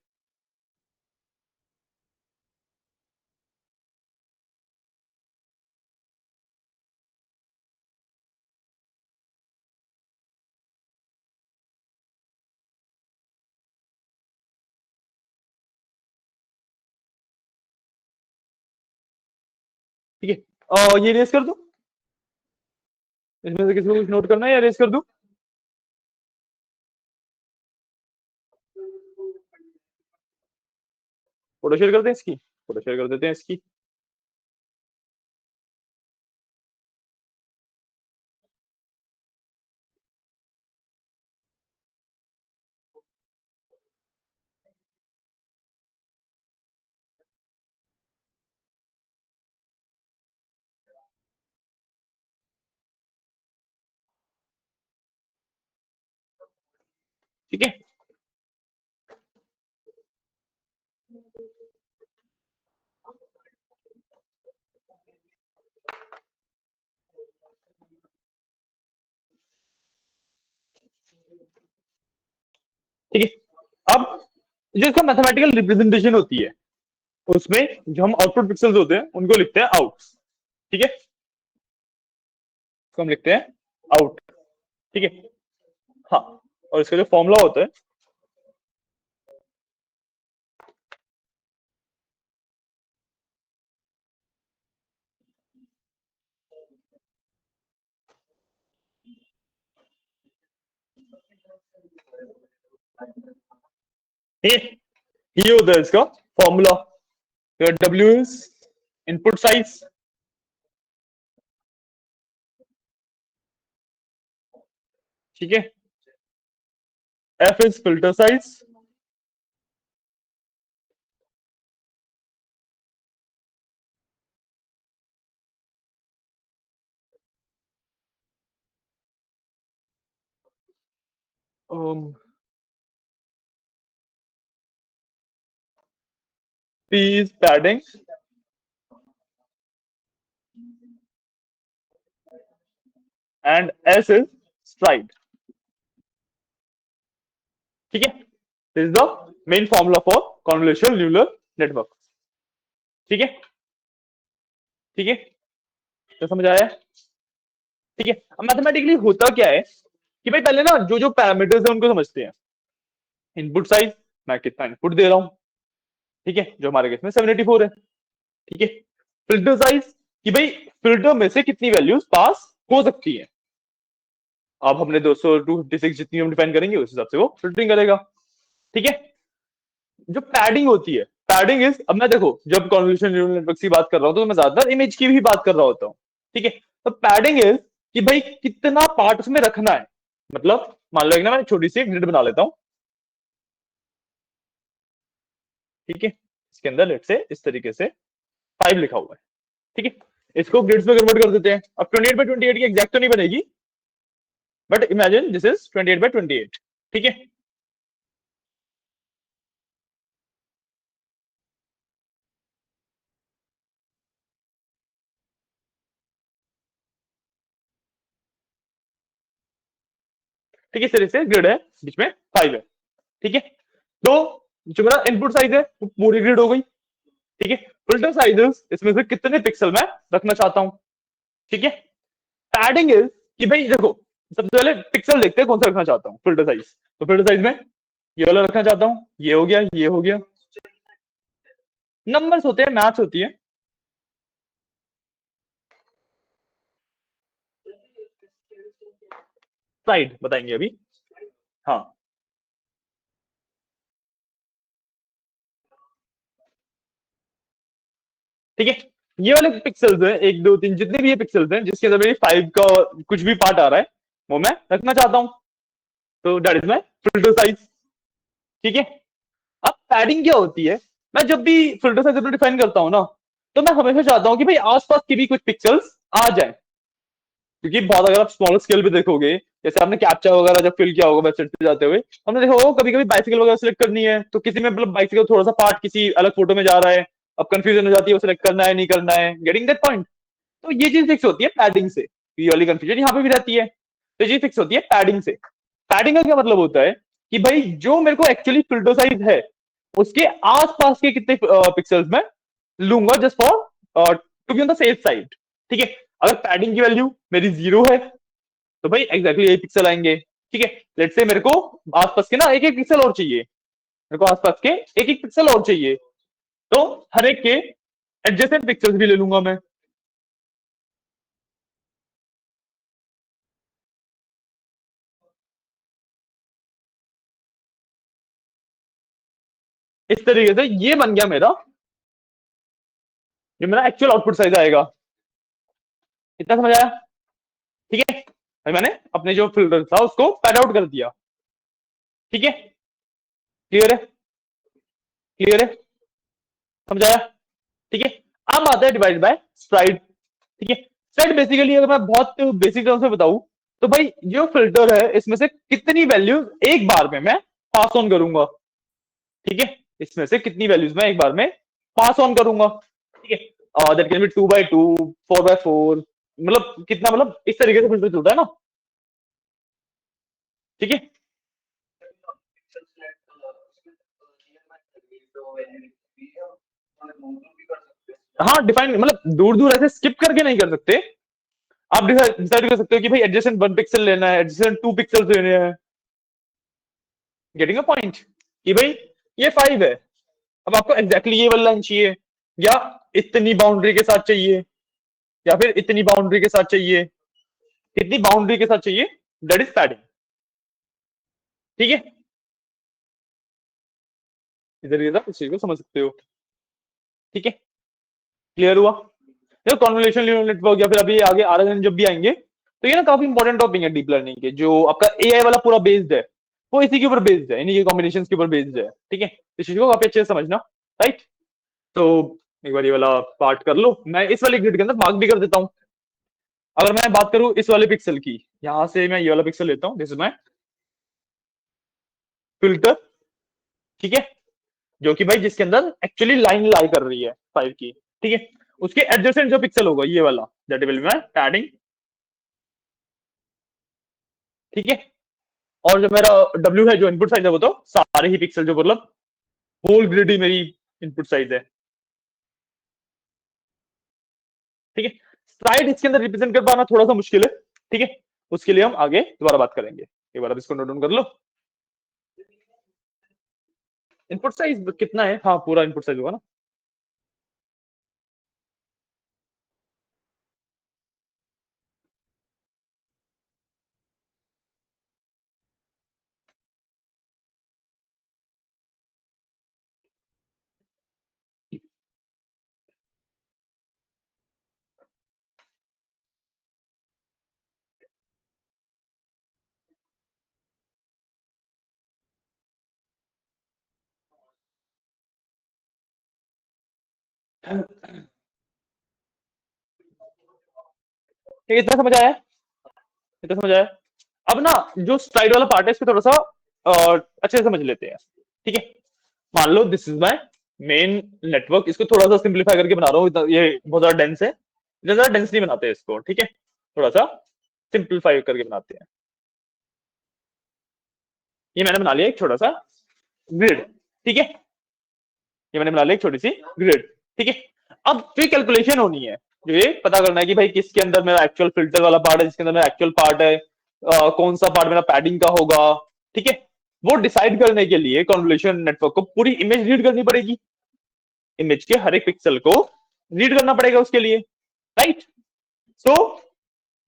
ठीक है, ये रेस कर दूं? इसमें से किसी को कुछ नोट करना है या रेस कर दूं? फोटो शेयर करते हैं इसकी, फोटो शेयर कर देते हैं इसकी। ठीक है, ठीक है। अब जो इसका मैथमेटिकल रिप्रेजेंटेशन होती है, उसमें जो हम आउटपुट पिक्सल्स होते हैं उनको लिखते हैं आउट्स। ठीक है, इसको हम लिखते हैं आउट। ठीक है, हाँ, और इसका जो फॉर्मूला होता है, ये होता है इसका formula. W is input size, ठीक है, F is filter size, P is padding, and S is STRIDE. ठीक है, this is the main formula for convolution neural network. ठीक है, ठीक है, तो समझ आया? ठीक है, अब मैथमेटिकली होता क्या है कि भाई पहले ना जो जो पैरामीटर्स है उनको समझते हैं। इनपुट साइज, मैं कितना इनपुट दे रहा हूं, ठीक है, जो हमारे केस में 784 है। ठीक है, फिल्टर साइज, कि भाई फिल्टर में से कितनी वैल्यूज पास हो सकती है। अब हमने 200 256 जितनी हम डिफाइन करेंगे उस हिसाब से वो फिल्टरिंग करेगा। ठीक है, जो पैडिंग होती है, पैडिंग इज, अब मैं देखो जब कॉन्वोल्यूशन न्यूरल नेटवर्क की बात कर रहा हूं तो मैं ज्यादातर इमेज की भी बात कर रहा होता हूँ। ठीक है, तो पैडिंग इज कि भाई कितना पार्ट उसमें रखना है। मतलब मान लो एक ना मैं छोटी सी एक ग्रिड बना लेता हूँ। ठीक है, इसके अंदर लेट से इस तरीके से 5 लिखा हुआ है। ठीक है, इसको ग्रिड्स में कन्वर्ट कर देते हैं। अब 28/28 की एग्जैक्ट तो नहीं बनेगी, बट इमेजिन दिस इज 28/28। ठीक है, ठीक है, इस तरह से ग्रिड है, बीच में 5 है। ठीक है, तो जो मेरा इनपुट साइज है वो पूरी ग्रिड हो गई। ठीक है, फिल्टर साइजेस, इसमें से कितने पिक्सल मैं रखना चाहता हूं। ठीक है, पैडिंग इज कि भाई देखो सबसे पहले पिक्सल देखते हैं कौन सा रखना चाहता हूँ फिल्टर साइज। तो फिल्टर साइज में ये वाला रखना चाहता हूँ, ये हो गया, ये हो गया। नंबर्स होते हैं, मैथ्स होती है। साइड बताएंगे अभी। हाँ, ठीक है, ये वाले पिक्सल्स है, 1 2 3 जितने भी ये पिक्सल्स हैं जिसके अंदर मेरी 5 का कुछ भी पार्ट आ रहा है वो मैं रखना चाहता हूँ। तो that is my filter size. ठीक है, अब पैडिंग क्या होती है, मैं जब भी फिल्टर साइज अपना डिफाइन करता हूँ ना, तो मैं हमेशा चाहता हूँ कि भाई आसपास की भी कुछ पिक्सल्स आ जाए। क्योंकि बहुत अगर आप स्मॉल स्केल पे देखोगे, जैसे आपने कैप्चा वगैरह जब फिल किया होगा वेबसाइट पे जाते हुए, हमने देखा होगा कभी कभी बाइसिकल वगैरह सिलेक्ट करनी है तो किसी में मतलब बाइसिकल थोड़ा सा पार्ट किसी अलग फोटो में जा रहा है, अब कंफ्यूजन हो जाती है वो सिलेक्ट करना है नहीं करना है। Getting that point? तो ये चीज फिक्स होती है पैडिंग से, ये वाली कंफ्यूजन यहाँ पे भी रहती है। तो ये चीज फिक्स होती है पैडिंग से। पैडिंग का क्या मतलब होता है कि भाई जो मेरे को एक्चुअली फिल्टर साइज है उसके आसपास के कितने पिक्सल्स में लूंगा, just for to be on the safe side. ठीक है, अगर पैडिंग की वैल्यू मेरी 0 है तो भाई एग्जैक्टली यही पिक्सल आएंगे। ठीक है, लेट्स से मेरे को आसपास के ना एक एक पिक्सल और चाहिए, मेरे को आसपास के एक एक पिक्सल और चाहिए, तो हर एक के एडजेसेंट पिक्सल्स भी ले लूंगा मैं। इस तरीके से ये बन गया मेरा, ये मेरा एक्चुअल आउटपुट साइज आएगा। इतना समझ आया? ठीक है, भाई मैंने अपने जो फिल्टर था उसको पैड आउट कर दिया। ठीक है, क्लियर है? क्लियर है? समझ आया? ठीक है, अब आता है डिवाइड बाय स्ट्राइड। ठीक है, स्ट्राइड बेसिकली अगर मैं बहुत बेसिक टर्म से बताऊं तो भाई जो फिल्टर है इसमें से कितनी वैल्यूज एक बार में मैं पास ऑन करूंगा। ठीक है, इसमें से कितनी वैल्यूज मैं एक बार में पास ऑन करूंगा। ठीक है, that can be 2 by 2, 4 by 4, मतलब कितना, मतलब इस तरीके से फिल्टर चलता है ना। ठीक है, हाँ डिफाइन, मतलब दूर दूर ऐसे स्किप करके नहीं कर सकते। आप डिसाइड कर सकते हो कि भाई एडजेसेंट 1 पिक्सल लेना है, एडजेसेंट 2 पिक्सल लेने हैं। गेटिंग अ पॉइंट कि भाई ये 5 है, अब आपको एग्जैक्टली ये वाला लाइन चाहिए, या इतनी बाउंड्री के साथ चाहिए, या फिर इतनी बाउंड्री के साथ चाहिए, कितनी बाउंड्री के साथ चाहिए, दैट इज पैडिंग। ठीक है, इधर इधर इस चीज को समझ सकते हो। ठीक है, क्लियर हुआ? देखो कॉन्वोल्यूशन न्यूरल नेटवर्क या फिर अभी आगे आरएनएन जब भी आएंगे तो ये ना काफी इंपॉर्टेंट टॉपिक है डीप लर्निंग के, जो आपका एआई वाला पूरा बेस्ड है वो इसी के ऊपर बेस्ड है, इन्हीं के कॉम्बिनेशन के ऊपर बेस्ड है। ठीक है, इस चीज को काफी अच्छे से समझना। राइट, तो एक बार ये वाला पार्ट कर लो, मैं इस वाले ग्रिड के अंदर मार्क भी कर देता हूँ। अगर मैं बात करूं इस वाले पिक्सल की, यहां से मैं ये वाला पिक्सल लेता हूँ, दिस इज माय फिल्टर। ठीक है, जो कि भाई जिसके अंदर एक्चुअली लाइन लाई कर रही है 5 की। ठीक है, उसके एडजेसेंट जो पिक्सल होगा ये वाला, that will be my padding. ठीक है, और जो मेरा डब्ल्यू है जो इनपुट साइज है वो तो सारे ही पिक्सल, जो मतलब होल ग्रिड ही मेरी इनपुट साइज है। ठीक है, स्लाइड इसके अंदर रिप्रेजेंट कर पाना थोड़ा सा मुश्किल है। ठीक है, उसके लिए हम आगे दोबारा बात करेंगे। एक बार आप इसको नोट डाउन कर लो। इनपुट साइज कितना है? हाँ पूरा इनपुट साइज होगा ना। ठीक है, इतना समझ आया? इतना समझ आया? अब ना जो स्लाइड वाला पार्ट है इसको थोड़ा सा अच्छे से समझ लेते हैं। ठीक है, मान लो this is my main network, इसको थोड़ा सा सिंप्लीफाई करके बना रहा हूँ, ये बहुत ज्यादा डेंस है, इतना ज्यादा डेंस नहीं बनाते इसको। ठीक है, थोड़ा सा सिंप्लीफाई करके बनाते हैं। ये मैंने बना लिया एक छोटा सा ग्रिड। ठीक है, ये मैंने बना लिया एक छोटी सी ग्रिड। ठीक है, अब फिर कैलकुलेशन होनी है, जो ये पता करना है कि भाई किसके अंदर मेरा एक्चुअल फिल्टर वाला पार्ट है, जिसके अंदर मेरा एक्चुअल पार्ट है, कौन सा पार्ट मेरा पैडिंग का होगा। ठीक है, वो डिसाइड करने के लिए कॉन्वोल्यूशन नेटवर्क को पूरी इमेज रीड करनी पड़ेगी, इमेज के हर एक पिक्सल को रीड करना पड़ेगा उसके लिए। राइट, सो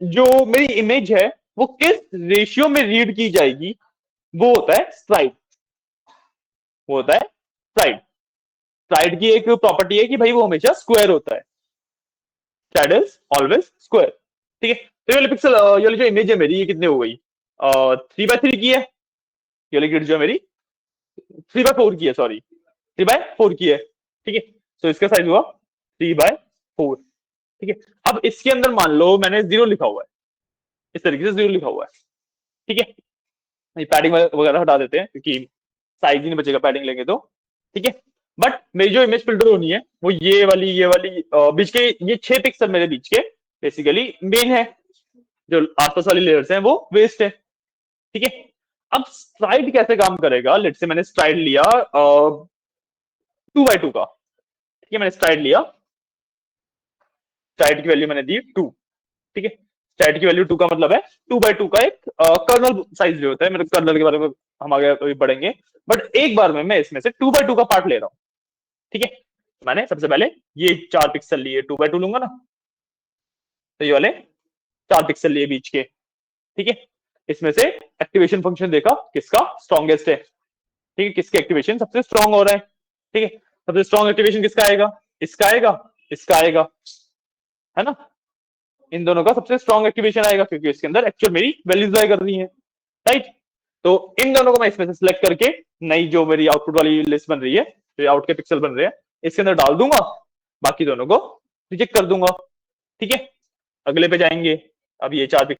जो मेरी इमेज है वो किस रेशियो में रीड की जाएगी वो होता है स्ट्राइड, वो होता है स्ट्राइड। स्ट्राइड की एक प्रॉपर्टी है कि भाई वो हमेशा स्क्वायर होता है, स्ट्राइड इज ऑलवेज स्क्वायर। ठीक है, तो ये वाली पिक्सल, ये वाली जो इमेज है मेरी, ये कितने हो गई? 3 by 3 की है। ये वाली ग्रिड जो है मेरी 3 by 4 की है, सॉरी 3 by 4 की है। ठीक है, तो इसका साइज हुआ 3 by 4। ठीक है, अब इसके अंदर मान लो मैंने 0 लिखा हुआ है, इस तरीके से 0 लिखा हुआ है। ठीक है, ये पैडिंग वगैरह हटा देते हैं क्योंकि साइज ही नहीं बचेगा पैडिंग लेंगे तो। ठीक है, बट मेरी जो इमेज फिल्टर होनी है वो ये वाली बीच के ये 6 पिक्सल मेरे बीच के बेसिकली मेन है, जो आसपास वाली लेयर्स हैं वो वेस्ट है। ठीक है, अब स्ट्राइड कैसे काम करेगा? लेट्स से मैंने स्ट्राइड लिया 2 by 2 का। ठीक है, मैंने स्ट्राइड लिया, स्ट्राइड की वैल्यू मैंने दी 2। ठीक है, स्ट्राइड की वैल्यू 2 का मतलब है 2 by 2 का एक कर्नल साइज जो होता है, मेरे कर्नल के बारे में हम आगे अभी पढ़ेंगे, बट एक बार में मैं इसमें से 2 by 2 का पार्ट ले रहा हूँ। ठीक है, मैंने सबसे पहले ये 4 पिक्सल लिए, 2 by 2 लूंगा ना, तो ये वाले 4 पिक्सल लिए बीच के। ठीक है, इसमें से एक्टिवेशन फंक्शन देखा किसका स्ट्रॉन्गेस्ट है। ठीक है, किसके एक्टिवेशन सबसे स्ट्रॉन्ग हो रहा है। ठीक है, सबसे स्ट्रॉन्ग एक्टिवेशन किसका आएगा? इसका आएगा, इसका आएगा, है ना। इन दोनों का सबसे स्ट्रॉन्ग एक्टिवेशन आएगा क्योंकि इसके अंदर एक्चुअल मेरी वैल्यूज लाई कर रही है, राइट। तो इन दोनों को मैं इसमें से सिलेक्ट करके नई जो मेरी आउटपुट वाली लिस्ट बन रही है, जो आउट के पिक्सल बन रहे हैं, इसके अंदर डाल दूंगा, बाकी दोनों को रिजेक्ट कर दूंगा। ठीक है, अगले पे जाएंगे। अब ये 4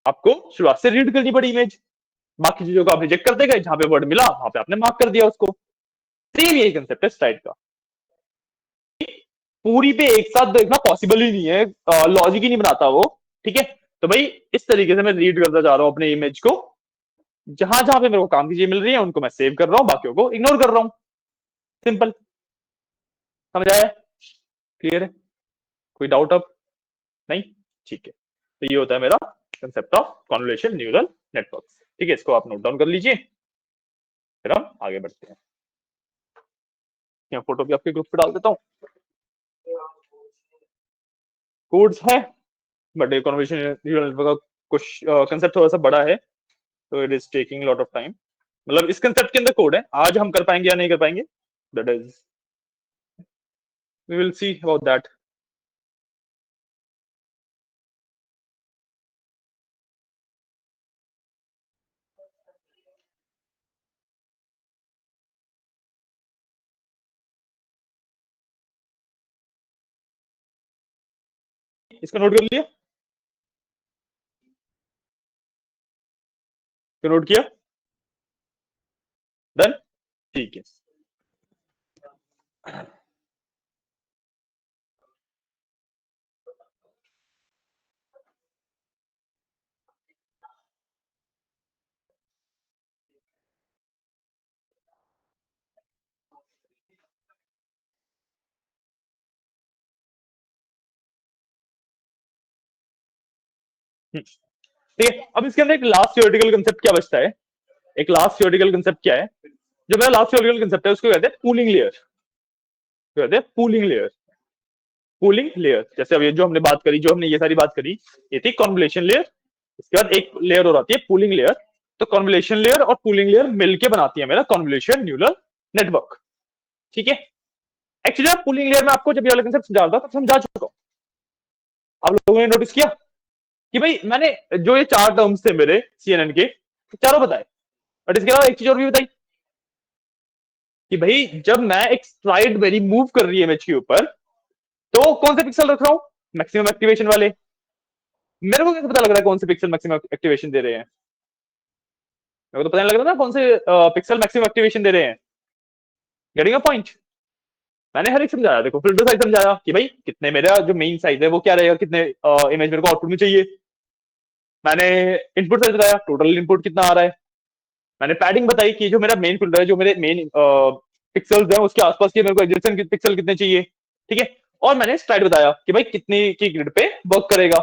आपको शुरुआत से रीड करनी पड़ी इमेज, बाकी चीजों को आप रिजेक्ट करते गए, जहां पे वर्ड मिला वहां पे आपने मार्क कर दिया उसको। सेम यही कंसेप्ट है स्ट्राइड का। पूरी पे एक साथ देखना पॉसिबल ही नहीं है, लॉजिक ही नहीं बनाता वो। ठीक है, तो भाई इस तरीके से मैं रीड करता जा रहा हूँ अपने इमेज को, जहां जहां पे मेरे को काम की चीज मिल रही है उनको मैं सेव कर रहा हूँ, बाकियों को इग्नोर कर रहा हूँ। सिंपल, समझ आया? क्लियर है? कोई डाउट अब? नहीं? ठीक है, तो ये होता है मेरा concept of convolution neural network. ठीक है, इसको आप नोट डाउन कर लीजिए, फिर हम आगे बढ़ते हैं। यहाँ फोटो भी आपके ग्रुप पे डाल देता हूँ। कोड्स है, बट कॉन्वोल्यूशन न्यूरल नेटवर्क का कुछ कंसेप्ट थोड़ा सा बड़ा है, तो it is taking lot of time. मतलब इस कंसेप्ट के अंदर कोड है, आज हम कर पाएंगे या नहीं कर पाएंगे, that is we will see about that. इसको नोट कर लिया? तो नोट किया? डन? ठीक है। ठीक है, अब इसके अंदर एक लास्ट थियोरेटिकल कंसेप्ट क्या बचता है? एक लास्ट थियोरेटिकल कंसेप्ट क्या है? जो मेरा लास्ट थियोरेटिकल कंसेप्ट है उसको कहते हैं पूलिंग लेयर। कहते हैं पूलिंग लेयर। पूलिंग लेयर, जैसे अब ये जो हमने बात करी, जो हमने ये सारी बात करी, ये थी कॉन्वोल्यूशन लेयर। इसके बाद एक लेयर और आती है पूलिंग लेयर। तो कॉन्वोल्यूशन लेयर और पूलिंग लेयर मिलके बनाती है मेरा कॉन्वोल्यूशन न्यूरल नेटवर्क। ठीक है, एक्चुअली पुलिंग लेयर में आपको जब ये वाला कंसेप्ट समझा रहा था तब समझा चुका हूं। आप लोगों ने नोटिस किया कि भाई मैंने जो ये 4 टर्म्स थे मेरे CNN के चारों बताए, बट इसके अलावा एक चीज और भी बताई कि भाई जब मैं एक स्लाइड मेरी मूव कर रही है इमेज के ऊपर तो कौन से पिक्सल रख रहा हूं, मैक्सिमम एक्टिवेशन वाले। मेरे को कैसे पता लग रहा है कौन से पिक्सल मैक्सिमम एक्टिवेशन दे रहे हैं? मेरे को तो पता नहीं लग रहा ना कौन से पिक्सल मैक्सिमम एक्टिवेशन दे रहे हैं। Getting a point? मैंने हर एक समझाया, देखो फिल्टर साइज समझाया कि भाई कितने मेरा जो मेन साइज है वो क्या रहेगा, कितने इमेज मेरे को आउटपुट में चाहिए। मैंने इनपुट साइज बताया, टोटल इनपुट कितना आ रहा है। मैंने पैडिंग बताई कि जो मेरा मेन फिल्टर है, जो मेरे मेन पिक्सल्स है उसके आसपास के मेरे को एडजेसेंट पिक्सल कितने चाहिए, ठीक है। और मैंने स्लाइड बताया कि भाई कितनी की ग्रिड पे वर्क करेगा।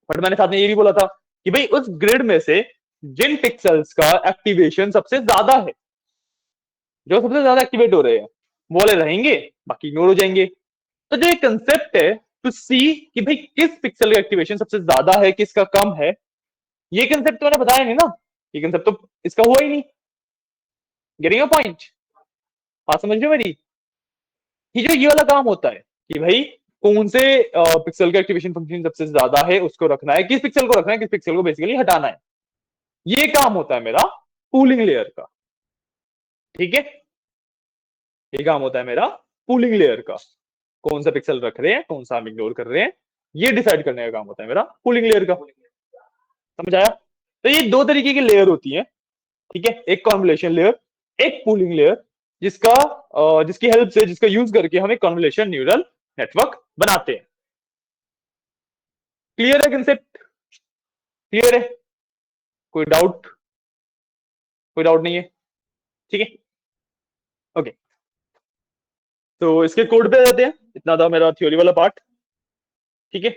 बट मैंने साथ में ये भी बोला था कि भाई उस ग्रिड में से जिन पिक्सल्स का एक्टिवेशन सबसे ज्यादा है, जो सबसे ज्यादा एक्टिवेट हो रहे हैं वो वाले रहेंगे, बाकी इग्नोर हो जाएंगे। तो जो एक कंसेप्ट है टू सी कि भाई किस पिक्सल का एक्टिवेशन सबसे ज्यादा है किसका कम है, ये कंसेप्ट तो मैंने बताया नहीं ना, ये कंसेप्ट तो इसका हुआ ही नहीं। Getting a point? बात समझ रहे हो मेरी? कि जो ये वाला काम होता है कि भाई कौन से पिक्सल का एक्टिवेशन फंक्शन सबसे ज्यादा है उसको रखना है, किस पिक्सल को रखना है, किस पिक्सल को बेसिकली हटाना है, ये काम होता है मेरा पूलिंग लेयर का। ठीक है, ये काम होता है मेरा पूलिंग लेयर का। कौन सा पिक्सल रख रहे हैं, कौन सा हम इग्नोर कर रहे हैं, ये डिसाइड करने का काम होता है मेरा पूलिंग लेयर का। समझ आया? तो ये दो तरीके की लेयर होती है, ठीक है, एक कॉन्वोल्यूशन लेयर, एक पूलिंग लेयर, जिसका जिसकी हेल्प से, जिसका यूज करके हम एक कॉन्वोल्यूशन न्यूरल नेटवर्क बनाते हैं। क्लियर है कंसेप्ट? क्लियर है? कोई डाउट? कोई डाउट नहीं है? ठीक है, ओके। तो इसके कोड पे जाते हैं, इतना था मेरा थ्योरी वाला पार्ट। ठीक है,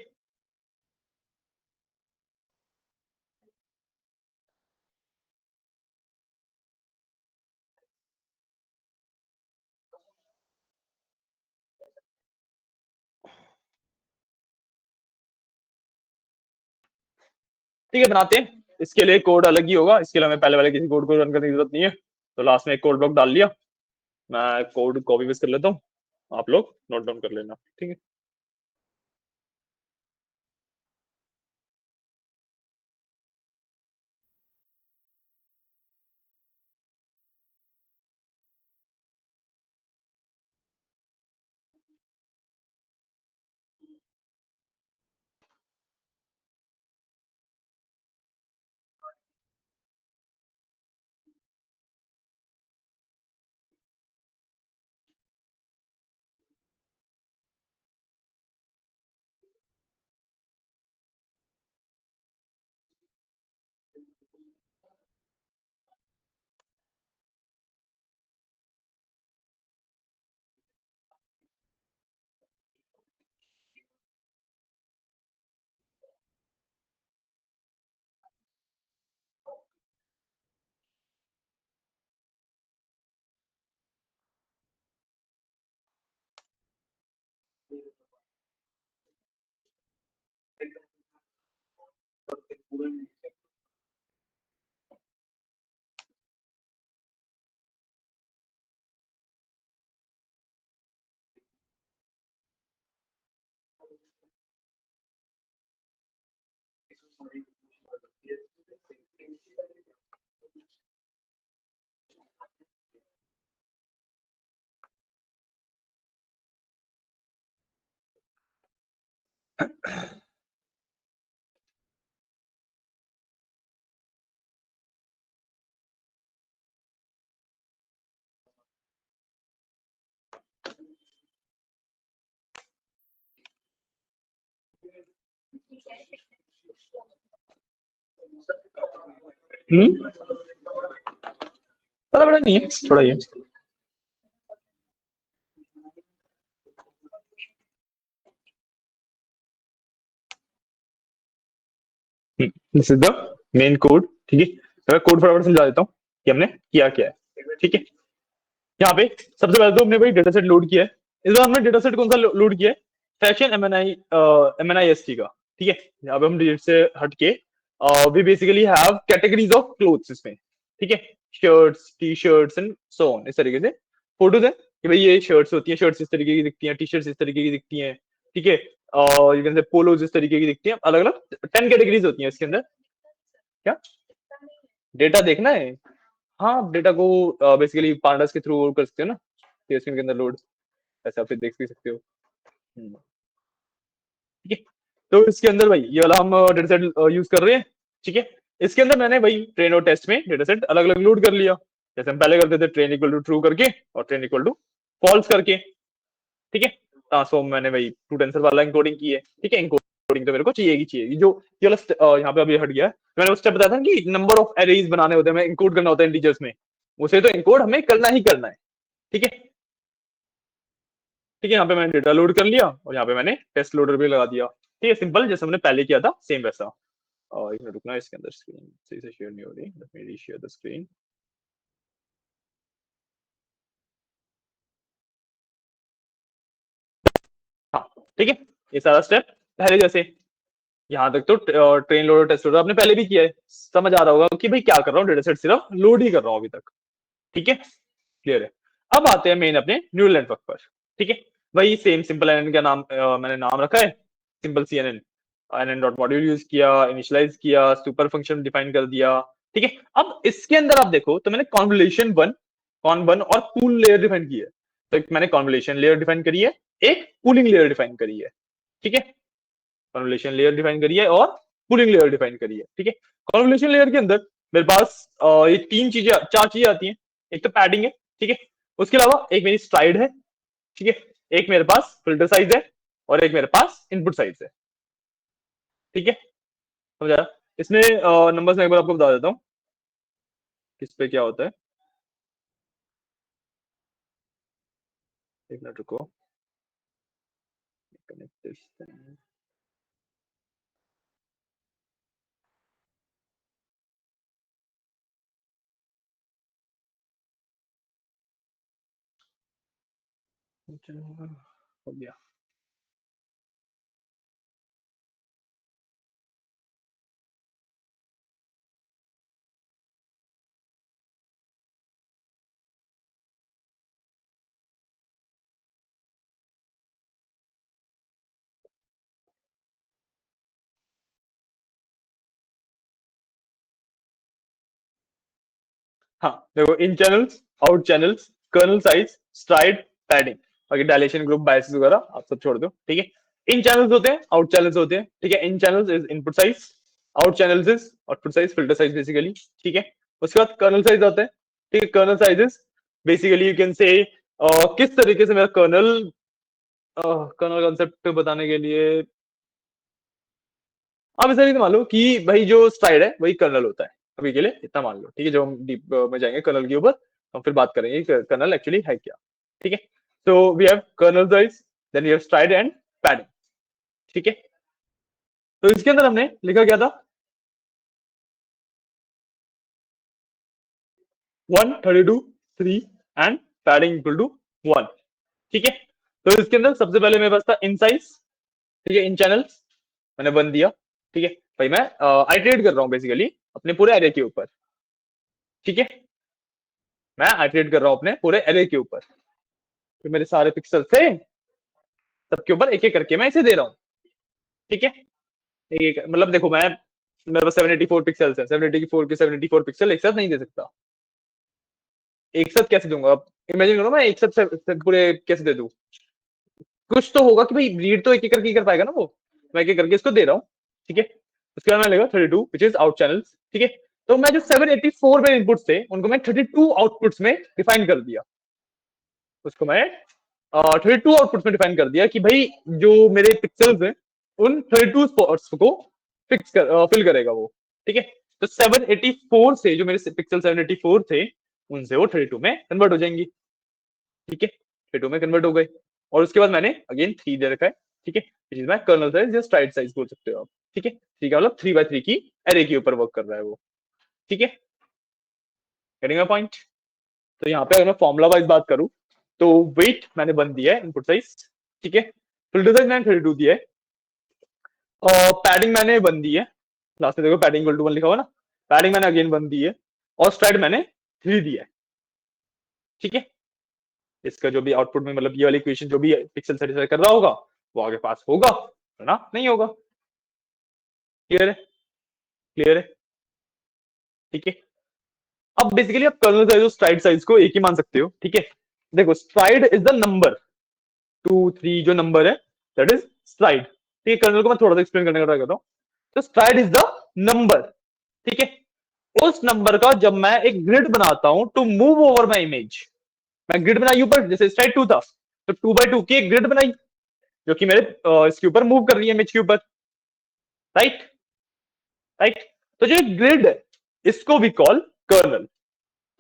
ठीक है, बनाते हैं। इसके लिए कोड अलग ही होगा, इसके लिए हमें पहले वाले किसी कोड को रन करने की जरूरत नहीं है। तो लास्ट में एक कोड ब्लॉक डाल लिया, मैं कोड कॉपी पेस्ट कर लेता हूँ, आप लोग नोट डाउन कर लेना, ठीक है। पता बड़ा नहीं है, थोड़ा ही है। This is the main code, ठीक है। तो मैं कोड फटाफट समझा देता हूँ कि हमने किया क्या है, ठीक है। यहाँ पे सबसे पहले तो हमने भाई डेटा सेट लोड किया है। इस बार हमने डेटा सेट कौन सा लोड किया है? फैशन MNIST का, ठीक है। यहाँ पे हम डिजिट से हट के we basically have categories of clothes इसमें, ठीक है, shirts, T shirts and so on, इस तरीके से फोटोज है। कि भाई ये शर्ट्स होती हैं, शर्ट्स इस तरीके की दिखती हैं, टी शर्ट्स इस तरीके की दिखती हैं, ठीक है, और यू कैन से पोलोज इस तरीके की दिखती हैं, अलग अलग 10 कैटेगरीज होती हैं इसके अंदर। क्या डेटा देखना है? हाँ, डेटा को बेसिकली पांडास के थ्रू कर सकते हो ना, सीएसवी के अंदर लोड, ऐसे आप फिर देख भी सकते हो। हम्म, ठीक है। तो इसके अंदर भाई ये वाला हम डेटा सेट यूज कर रहे हैं, ठीक है। इसके अंदर मैंने भाई ट्रेन और टेस्ट में डेटा सेट अलग अलग लोड कर लिया, जैसे हम पहले करते थे ट्रेन इक्वल टू ट्रू करके और ट्रेन इक्वल टू फॉल्स करके, ठीक है। ट्रांसफॉर्म मैंने भाई टू टेंसर वाला इंकोडिंग की है, ठीक है। इंकोडिंग तो मेरे को चाहिए ही चाहिए, जो ये वाला यहाँ पे अभी हट गया है। मैंने उस स्टेप बताया था कि नंबर ऑफ एरेज बनाने होते हैं, हमें इंकोड करना होता है इंटीजर्स में, उसे तो इंकोड हमें करना ही करना है, ठीक है। ठीक है, यहाँ पे मैंने डेटा लोड कर लिया और यहाँ पे मैंने टेस्ट लोडर भी लगा दिया, ठीक है। सिंपल जैसे हमने पहले किया था सेम वैसा। और एक मिनट रुकना, इसके अंदर स्क्रीन सही से शेयर नहीं हो रही, let me reshare the screen. हाँ, ठीक है। ये सारा स्टेप पहले जैसे, यहाँ तक तो ट्रेन लोडर टेस्ट लोडर आपने पहले भी किया है, समझ आ रहा होगा कि भाई क्या कर रहा हूँ, डेटा सेट सिर्फ लोड ही कर रहा हूँ अभी तक, ठीक है, क्लियर है। अब आते हैं मेन अपने न्यूरल नेटवर्क पर, ठीक है। वही सेम सिंपल एनएन का नाम मैंने नाम रखा है, simple C NN, NN dot module use किया, इनिशियलाइज किया, सुपर फंक्शन डिफाइन कर दिया, ठीक है। अब इसके अंदर आप देखो तो मैंने कॉन्वोल्यूशन वन, कॉन वन और पूल लेयर डिफाइन की है। तो एक मैंने कॉन्वोल्यूशन लेयर डिफाइन करी है, एक पूलिंग लेयर डिफाइन करी है, ठीक है। कॉन्वोल्यूशन लेयर डिफाइन करी है और पूलिंग लेयर डिफाइन करी है, ठीक है। कॉन्वोल्यूशन लेयर के अंदर मेरे पास ये तीन चीजें, चार चीजें आती हैं। एक तो पैडिंग है, ठीक है। उसके अलावा एक मेरी स्ट्राइड है, ठीक है। एक मेरे पास फिल्टर साइज है और एक मेरे पास इनपुट साइज है, ठीक है। समझा? इसमें नंबर्स मैं एक बार आपको बता देता हूँ किस पे क्या होता है। एक मिनट रुको, कनेक्ट। हो गया। हाँ देखो, in channels, out channels, kernel size, stride, padding, बाकी डायलेशन ग्रुप बायसेस वगैरह आप सब छोड़ दो, ठीक है। इन चैनल्स होते हैं, आउट चैनल्स होते हैं, ठीक है। In channels is input size, out channels is output size, filter size basically, ठीक है। उसके बाद कर्नल साइज आता है, ठीक है। Kernel size is basically you can say किस तरीके से मेरा कर्नल, कर्नल कॉन्सेप्ट बताने के लिए आप ऐसा नहीं मान लो कि भाई जो स्ट्राइड है वही कर्नल होता है, अभी के लिए इतना मान लो, ठीक है। जो हम डीप में जाएंगे कर्नल के ऊपर, हम फिर बात करेंगे कर्नल एक्चुअली है क्या, ठीक है। So we have kernel size, then we have stride and padding, ठीक है। तो इसके अंदर हमने लिखा क्या था, 132 3 एंड पैडिंग इक्वल टू 1, ठीक है। तो इसके अंदर सबसे पहले मेरे पास था इन साइज, ठीक है, इन चैनल्स मैंने 1 दिया, ठीक है। भाई मैं आइटरेट कर रहा हूँ बेसिकली अपने पूरे एरे के ऊपर, ठीक है। मैं आइटरेट कर रहा हूँ अपने पूरे एरे के ऊपर, तो मेरे सारे पिक्सल थे, सबके ऊपर एक एक करके मैं इसे दे रहा हूँ, ठीक है। एक एक मतलब देखो, मैं मेरे पास 784 पिक्सल्स है, 784 के 74 पिक्सल एक साथ नहीं दे सकता, एक साथ कैसे दूंगा आप इमेजिन करो, मैं एक साथ पूरे कैसे दे दूं। कुछ तो होगा कि भाई रीड तो एक एक करके ही कर पाएगा ना वो, मैं एक एक करके इसको दे रहा हूँ, ठीक है। उसके बाद मैं लेगा 32 विच इज आउट चैनल्स, ठीक है। तो मैं जो 784 में इनपुट्स थे उनको मैं 32 आउटपुट्स में डिफाइन कर दिया, उसको मैं 32 आउटपुट्स में डिफाइन कर दिया कि भाई जो मेरे पिक्सल्स हैं उन 32 स्पॉट्स को फिल करेगा वो, ठीक है। तो 784 से जो मेरे पिक्सल 784 थे उनसे वो 32 में कन्वर्ट हो जाएंगी, ठीक है। 32 में कन्वर्ट हो गए और उसके बाद मैंने अगेन 3 दे रखा है, ठीक है। Which is my kernel size या स्ट्राइड साइज बोल सकते हो आप, ठीक है। 3 का मतलब 3 by 3 की एरे के ऊपर वर्क कर रहा है वो, ठीक है। Getting my point? तो यहाँ पे अगर मैं फॉर्मुला वाइज बात करूं तो वेट मैंने 1 दिया है, इनपुट साइज, ठीक है। फिल्टर साइज मैंने 32 दिया है और पैडिंग मैंने 1 दी है, लास्ट में देखो पैडिंग इक्वल टू 1 लिखा हुआ ना, पैडिंग मैंने अगेन 1 दी है और स्ट्राइड मैंने 3 दिया है, ठीक है। इसका जो भी आउटपुट में मतलब ये वाली इक्वेशन जो भी पिक्सल सेटिस्फाई कर रहा होगा वो आगे पास होगा, है ना? नहीं होगा। क्लियर है? क्लियर है? ठीक है। अब बेसिकली आप कर्नल साइज और स्ट्राइड साइज को एक ही मान सकते हो, ठीक है। देखो, स्ट्राइड इज द नंबर, 2 3 जो नंबर है दैट इज स्ट्राइड, ठीक है। कर्नल को मैं थोड़ा सा एक्सप्लेन करने का ट्राई करता हूँ। तो स्ट्राइड इज द नंबर, ठीक है। उस नंबर का जब मैं एक ग्रिड बनाता हूं to move over my image, मैं ग्रिड बनाई ऊपर, जैसे स्ट्राइड 2 था तो 2 by 2 की एक ग्रिड बनाई जो कि मेरे इसके ऊपर मूव कर रही है इमेज के ऊपर, राइट? राइट। तो जो ग्रिड है इसको भी कॉल कर्नल।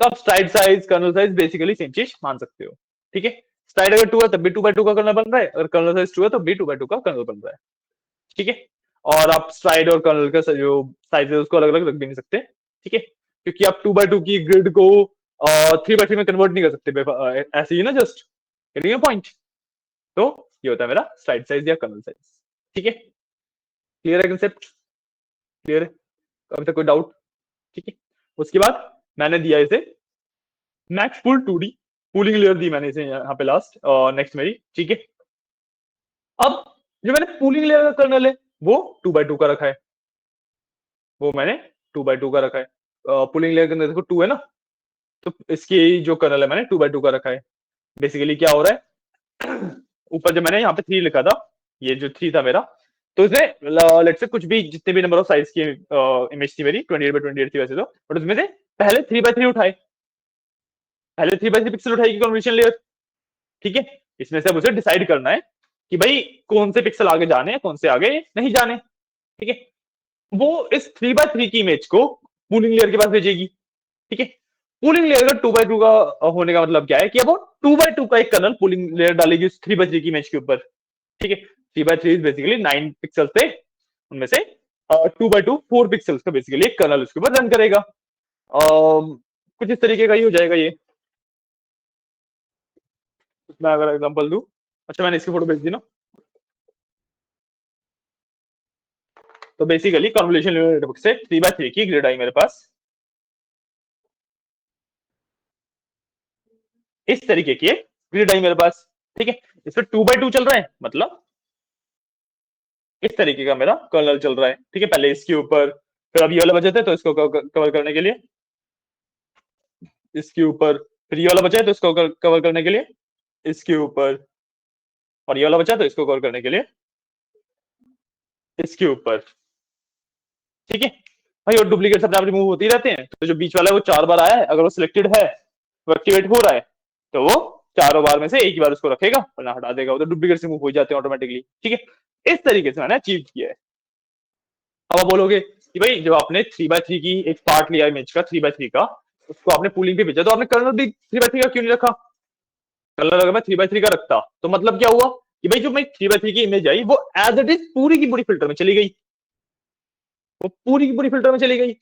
तो आप stride size, kernel size basically same चीज मान सकते हो, ठीक है। स्ट्राइड अगर 2 है तब भी 2 by 2 का कर्नल बन रहा है, अगर कर्नल साइज 2 है तो भी 2 by 2 का कर्नल बन रहा है, ठीक है। और आप स्ट्राइड और कर्नल का जो साइज है उसको अलग अलग रख भी नहीं सकते, ठीक है, क्योंकि आप 2 by 2 की ग्रिड को 3 by 3 में कन्वर्ट नहीं कर सकते ऐसे ही ना, जस्ट गेटिंग योर पॉइंट। तो ये होता है मेरा स्ट्राइड साइज या कर्नल साइज, ठीक है। क्लियर है कंसेप्ट? क्लियर है? अभी तक कोई डाउट? ठीक है। उसके बाद मैंने दिया इसे मैक्स पुल 2D, पूलिंग लेयर दी मैंने इसे यहाँ पे लास्ट नेक्स्ट मेरी, ठीक है। अब जो मैंने पूलिंग लेयर का कर्नल है वो 2 by 2 का रखा है, वो मैंने 2 by 2 का रखा है। पुलिंग लेयर के अंदर देखो 2 है ना, तो इसकी जो कर्नल है मैंने 2 by 2 का रखा है। बेसिकली क्या हो रहा है, ऊपर जब मैंने यहाँ पे 3 लिखा था, ये जो 3 था मेरा, तो इसने लेट्स से कुछ भी जितने भी नंबर ऑफ साइज की इमेज थी मेरी 28 by 28 थी वैसे तो, बट उसमें से पहले 3 by 3 उठाए, पहले 3 by 3 पिक्सल उठाएगी कॉन्वोल्यूशन लेयर, ठीक है। इसमें से अब उसे डिसाइड करना है कि भाई कौन से पिक्सल आगे जाने हैं, कौन से आगे नहीं जाने, ठीक है। वो इस 3 by 3 की इमेज को पूलिंग लेयर के पास भेजेगी, ठीक है। पूलिंग लेयर का 2 by 2 का होने का मतलब क्या है कि अब वो 2 by 2 का एक कर्नल पूलिंग लेयर डालेगी उस 3 by 3 की इमेज के ऊपर, ठीक है। 3 by 3 बेसिकली 9 पिक्सल थे, उनमें से 2 by 2 4 पिक्सल्स का बेसिकली एक कर्नल उसके ऊपर रन करेगा। कुछ इस तरीके का ही हो जाएगा ये। मैं अगर एग्जांपल दूं, अच्छा मैंने इसकी फोटो भेज दी ना, तो बेसिकली कन्वोल्यूशन नेटवर्क से 3 by 3 की ग्रिड आई मेरे पास, इस तरीके की एक ग्रिड आई मेरे पास, ठीक है। इसमें 2 by 2 चल रहा है, मतलब इस तरीके का मेरा कर्नल चल रहा है, ठीक है। पहले इसके ऊपर, फिर अब ये वाला बचा था तो इसको कवर करने के लिए इसके ऊपर, फिर ये वाला बचा है तो इसको कवर करने के लिए इसके ऊपर, और ये वाला बचा तो इसको कवर करने के लिए इसके ऊपर, ठीक है भाई। और डुप्लीकेट अपने आप रिमूव होते ही रहते हैं, तो जो बीच वाला है वो 4 बार आया है, अगर वो सिलेक्टेड है, वो एक्टिवेट हो रहा है, तो वो चारों बार में से एक ही बार उसको रखेगा वरना हटा देगा, वो तो डुप्लीकेट रिमूव हो जाते हैं ऑटोमेटिकली, ठीक है। इस तरीके से मैंने अचीव किया है। अब आप बोलोगे कि भाई जब आपने 3 by 3 की एक पार्ट लिया इमेज का 3 by 3 का, उसको आपने पूलिंग पे भेजा, तो आपने कर्नल भी 3 by 3 का क्यों नहीं रखा? कर्नल अगर मैं 3 by 3 का रखता तो मतलब क्या हुआ कि भाई जो मैं 3 by 3 की इमेज आई वो एज इट इज पूरी की पूरी फिल्टर में चली गई, वो पूरी की पूरी फिल्टर में चली गई।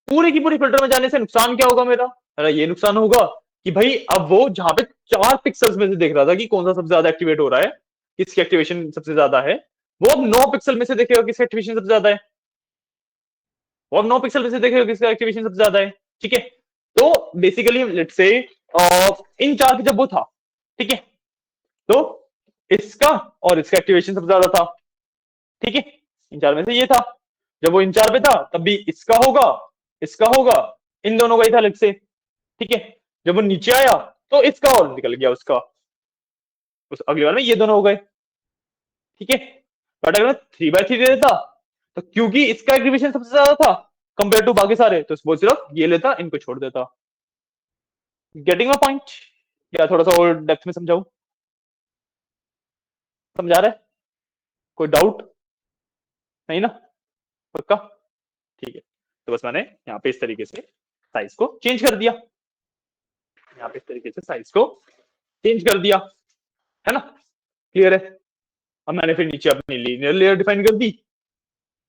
पूरी की पूरी फिल्टर में जाने से नुकसान क्या होगा मेरा? मेरा ये नुकसान होगा कि भाई अब वो जहां पे 4 पिक्सल्स में से देख रहा था कि कौन सा सबसे ज्यादा एक्टिवेट हो रहा है, किसकी एक्टिवेशन सबसे ज्यादा है, वो अब 9 पिक्सल में से देखेगा किसका एक्टिवेशन सबसे ज्यादा है, वो अब 9 पिक्सल में से देखेगा किसका एक्टिवेशन सबसे ज्यादा है, ठीक है। तो बेसिकली लेट्स से इन 4 की जब वो था, ठीक है, तो इसका और इसका एक्टिवेशन सबसे ज्यादा था, ठीक है। इन 4 में से ये था, जब वो इन 4 पे था तब भी इसका होगा, इसका होगा, इन दोनों का ही था लेट्स से, ठीक है। जब वो नीचे आया तो इसका और निकल गया उसका, उस अगली बार में ये दोनों हो गए, ठीक है। बट अगर मैं 3 by 3 दे देता तो क्योंकि इसका एक्टिवेशन सबसे ज्यादा था कंपेयर टू बाकी सारे, तो वो सिर्फ ये लेता, इनको छोड़ देता। Getting my point? या थोड़ा सा और डेप्थ में समझाऊं? समझा रहा है? कोई डाउट नहीं ना? पक्का? ठीक है। तो बस मैंने यहाँ पे इस तरीके से साइज को चेंज कर दिया, यहाँ पे इस तरीके से साइज को चेंज कर दिया, है ना? क्लियर है? अब मैंने फिर नीचे अपनी लीनियर लेयर डिफाइन कर दी,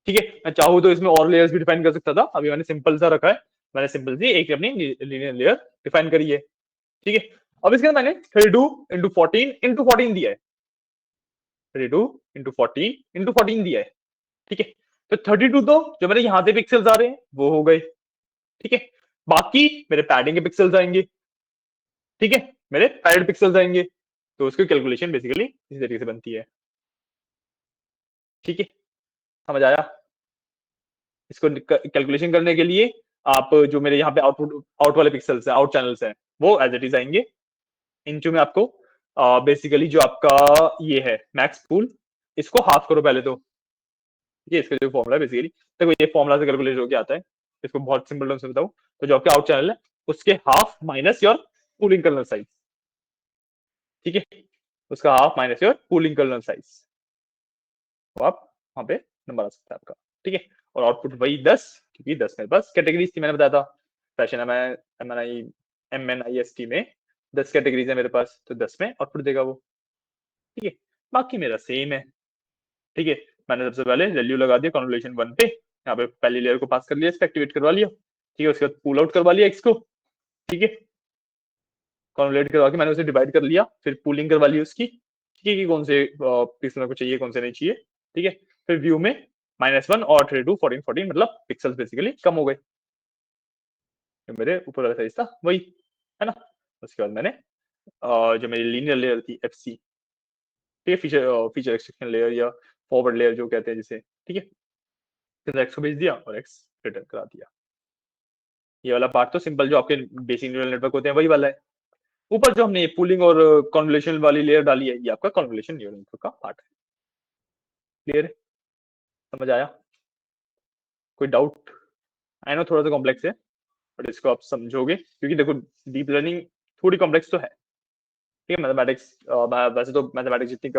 ठीक है। मैं चाहूँ तो इसमें और लेयर्स भी डिफाइन कर सकता था, अभी मैंने सिंपल सा रखा है, मैंने सिंपल सी एक अपनी लीनियर लेयर डिफाइन करी है, ठीक है। अब इसके अंदर मैंने 32 into 14 into 14 दिया है, 32 into 14 into 14 दिया है, ठीक है। तो 32 तो जो मेरे यहाँ से पिक्सल्स आ रहे हैं वो हो गए, ठीक है। बाकी मेरे पैडिंग के पिक्सल्स आएंगे, ठीक है। मेरे पैरेड पिक्सल्स आएंगे। तो उसकी कैलकुलेशन बेसिकली इसी तरीके से बनती है। ठीक है, समझ आया? इसको कैलकुलेशन करने के लिए आप जो मेरे यहाँ पे आउटपुट आउट वाले पिक्सल्स है, आउट चैनल्स हैं, वो एज इट इज आएंगे। इनटू में आपको बेसिकली जो आपका ये है मैक्स पूल, इसको हाफ करो पहले तो। ये इसका जो फॉर्मुला है बेसिकली, देखो ये फॉर्मुला से कैलकुलेट होकर आता है। इसको बहुत सिंपल टर्म्स में बताऊं तो जो आपके आउट चैनल है उसके half minus your pooling kernel size. ठीक है, उसका half minus your pooling kernel size, तो आप वहां पे नंबर आ सकता है आपका। ठीक है, और आउटपुट वही 10, क्योंकि 10 मेरे पास कैटेगरीज थी, मैंने बताया था फैशन MNIST में 10 कैटेगरीज है मेरे पास, तो 10 में आउटपुट देगा वो। ठीक है, बाकी मेरा सेम है। ठीक है, मैंने सबसे पहले वैल्यू लगा दिया कॉन्वोल्यूशन 1 पे, यहाँ पे पहली लेयर को पास कर लिया, इसको एक्टिवेट करवा लिया। ठीक है, उसके बाद पुल आउट करवा लिया एक्स को। ठीक है, कॉन्वोलेट करवा के मैंने उसे डिवाइड कर लिया, फिर पूलिंग करवा ली उसकी। ठीक है, कि कौन से पिक्सल को चाहिए, कौन से नहीं चाहिए। ठीक है, फिर व्यू में -1 और 32 14 14 मतलब पिक्सल्स बेसिकली कम हो गए। जो मेरे ऊपर वाला साइज था वही, है ना। उसके बाद मैंने जो मेरी लीनियर लेयर थी FC, ठीक है, फीचर एक्सट्रैक्शन लेयर या फॉरवर्ड लेयर जो कहते हैं जिसे। ठीक है, फिर एक्स को भेज दिया और एक्स रिटर्न करा दिया। ये वाला पार्ट तो सिंपल, जो आपके बेसिक न्यूरल नेटवर्क होते हैं वही वाला है। ऊपर जो हमने पूलिंग और कॉन्वोल्यूशन वाली लेयर डाली है, ये आपका कॉन्वोल्यूशन न्यूरल नेटवर्क का पार्ट है। क्लियर है, समझ आया? कोई डाउट? आई नो थोड़ा सा कॉम्प्लेक्स है, बट इसको आप समझोगे, क्योंकि देखो डीप लर्निंग थोड़ी कॉम्प्लेक्स तो है। ठीक है, मैथमेटिक्स वैसे तो मैथमेटिक्स जितनी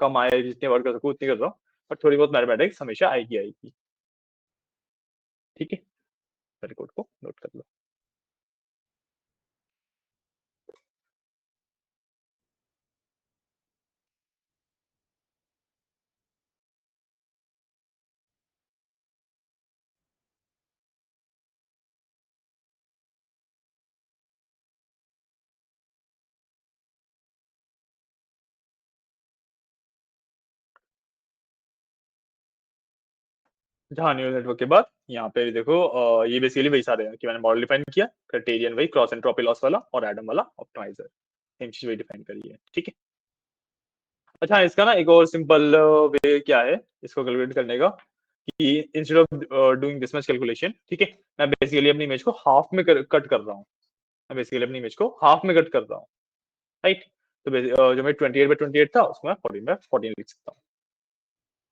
कम आए, जितनी वर्क कर सकूँ उतनी कर रहा हूँ, बट थोड़ी बहुत मैथमेटिक्स हमेशा आएगी आएगी। ठीक है, मेरे कोड को नोट कर लो। जहाँ न्यूरल नेटवर्क के बाद यहाँ पे देखो ये बेसिकली वही सारे हैं कि मैंने मॉडल डिफाइन किया, क्राइटेरियन वही क्रॉस एंट्रोपी लॉस वाला और एडम वाला ऑप्टिमाइजर, सेम चीज वही डिफाइन करी है। ठीक है, अच्छा इसका ना एक और सिंपल वे क्या है इसको कैलकुलेट करने का, कि instead of doing this much calculation, ठीक है, मैं बेसिकली अपनी इमेज को हाफ में कट कर रहा हूँ। मैं बेसिकली अपनी इमेज को हाफ में कट कर रहा हूँ, राइट। तो जो मेरे 28/28 था उसको मैं 14/14 लिख सकता हूँ।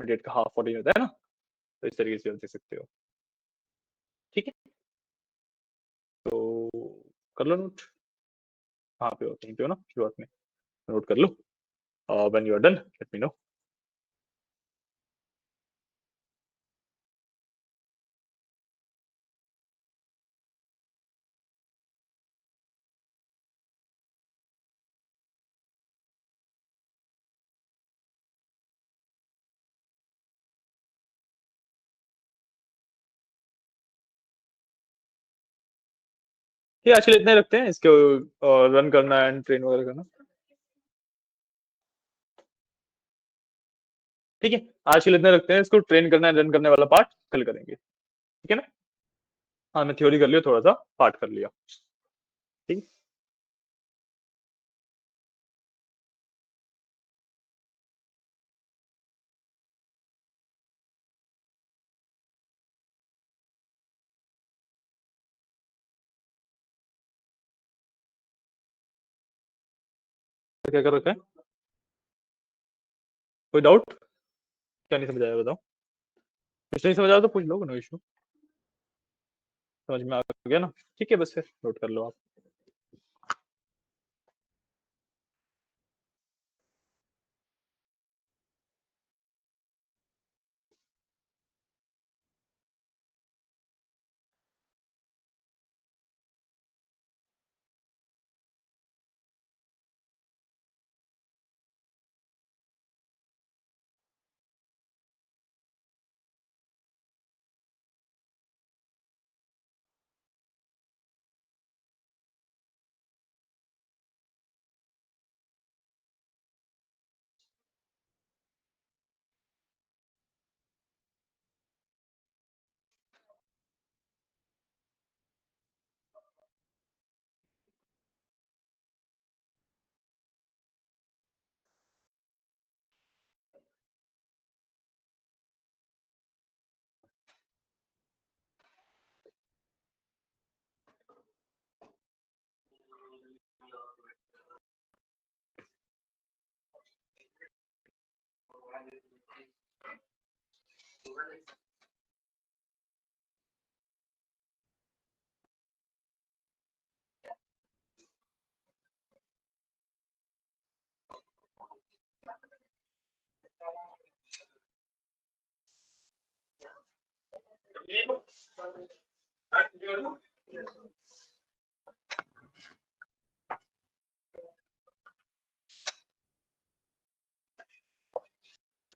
28 का हाफ 14 होता है ना, तो इस तरीके से आप देख सकते हो। ठीक है, तो कर लो नोट। कहाँ पे हो, कहीं पे हो ना शुरुआत में, नोट कर लो। When you are done let me know. ये आजकल इतने रखते हैं इसको रन करना एंड ट्रेन वगैरह करना। ठीक है, आजकल इतने रखते हैं, इसको ट्रेन करना एंड रन करने वाला पार्ट कल करेंगे। ठीक है ना। हाँ, मैं थ्योरी कर लिया, थोड़ा सा पार्ट कर लिया। ठीक है। तो क्या कर रखा है? कोई डाउट? क्या नहीं समझ आया बताओ। कुछ नहीं समझ आया तो पूछ लो, नो इशू। समझ में आ गया ना? ठीक है, बस फिर नोट कर लो आप।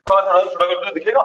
थोड़ा थोड़ा करके दिखेगा।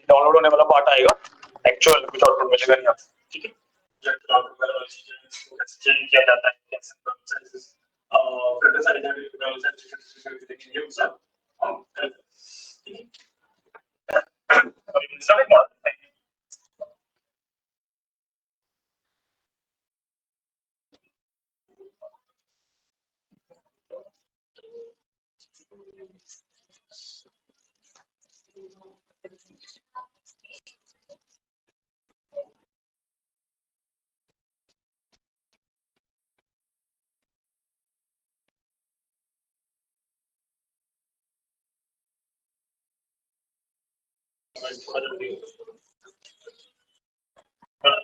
डाउनलोड होने वाला पार्ट आएगा, एक्चुअल कुछ आउटपुट मिलेगा नहीं आपको, ठीक है। जब आउटपुट वाला चीजें एक्सचेंज किया जाता है फिर सारी देखेंगे वो सब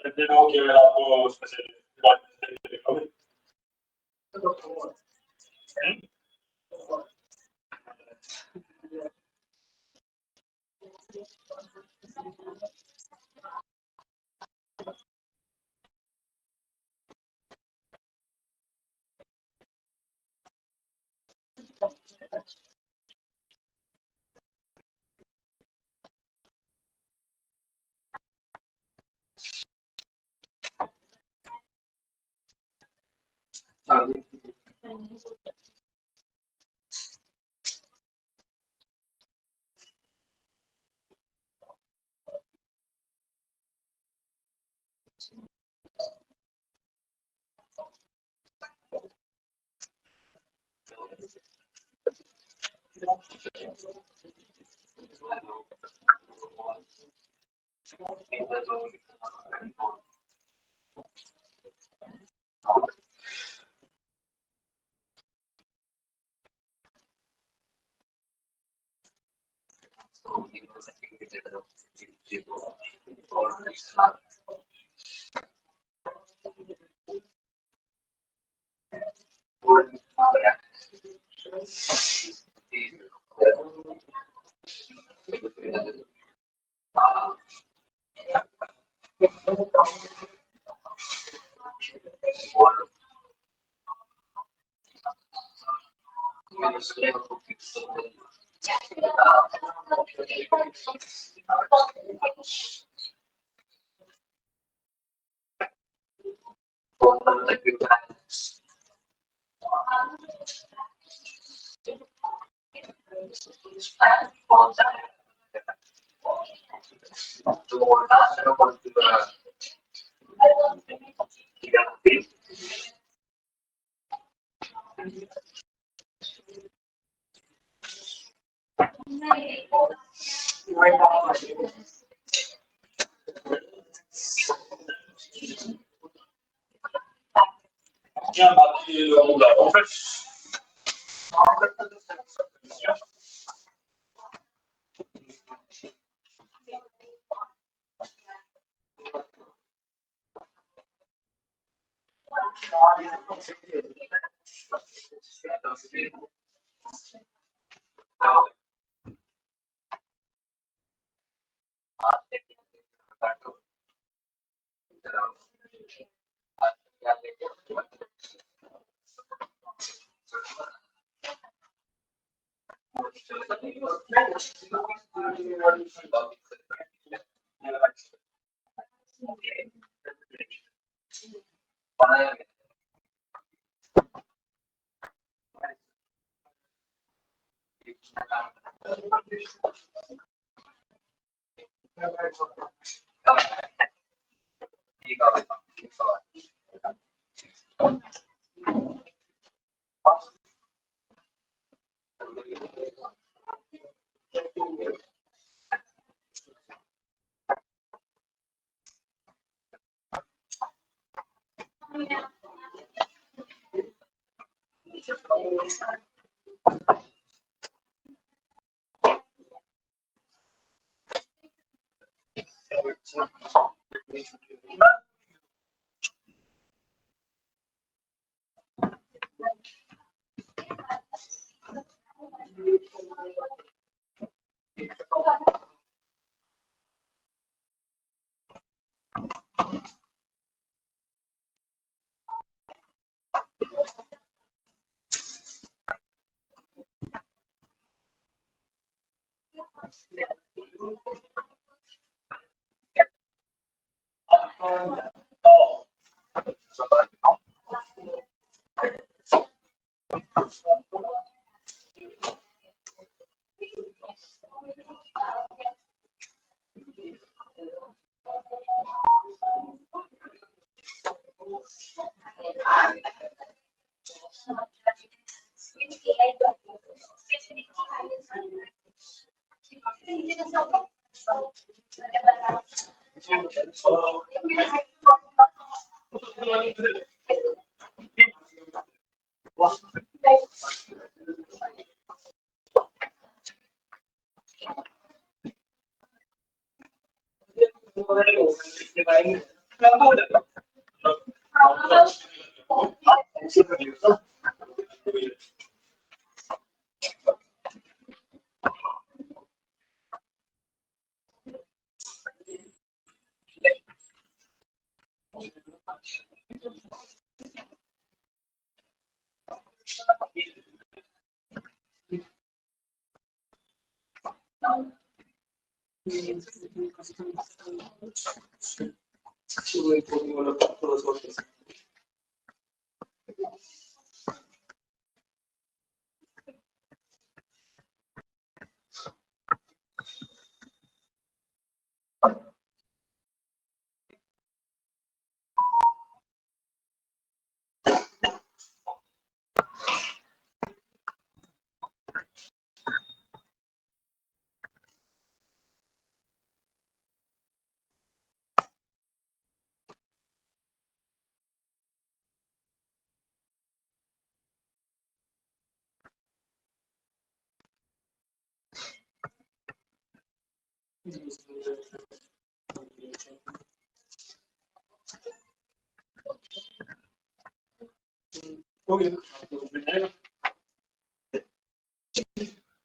अपडेटेड हो कि अगर आपको उसमें से क्या बाकी लोगों का ऑफिस Okay.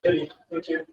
Thank you.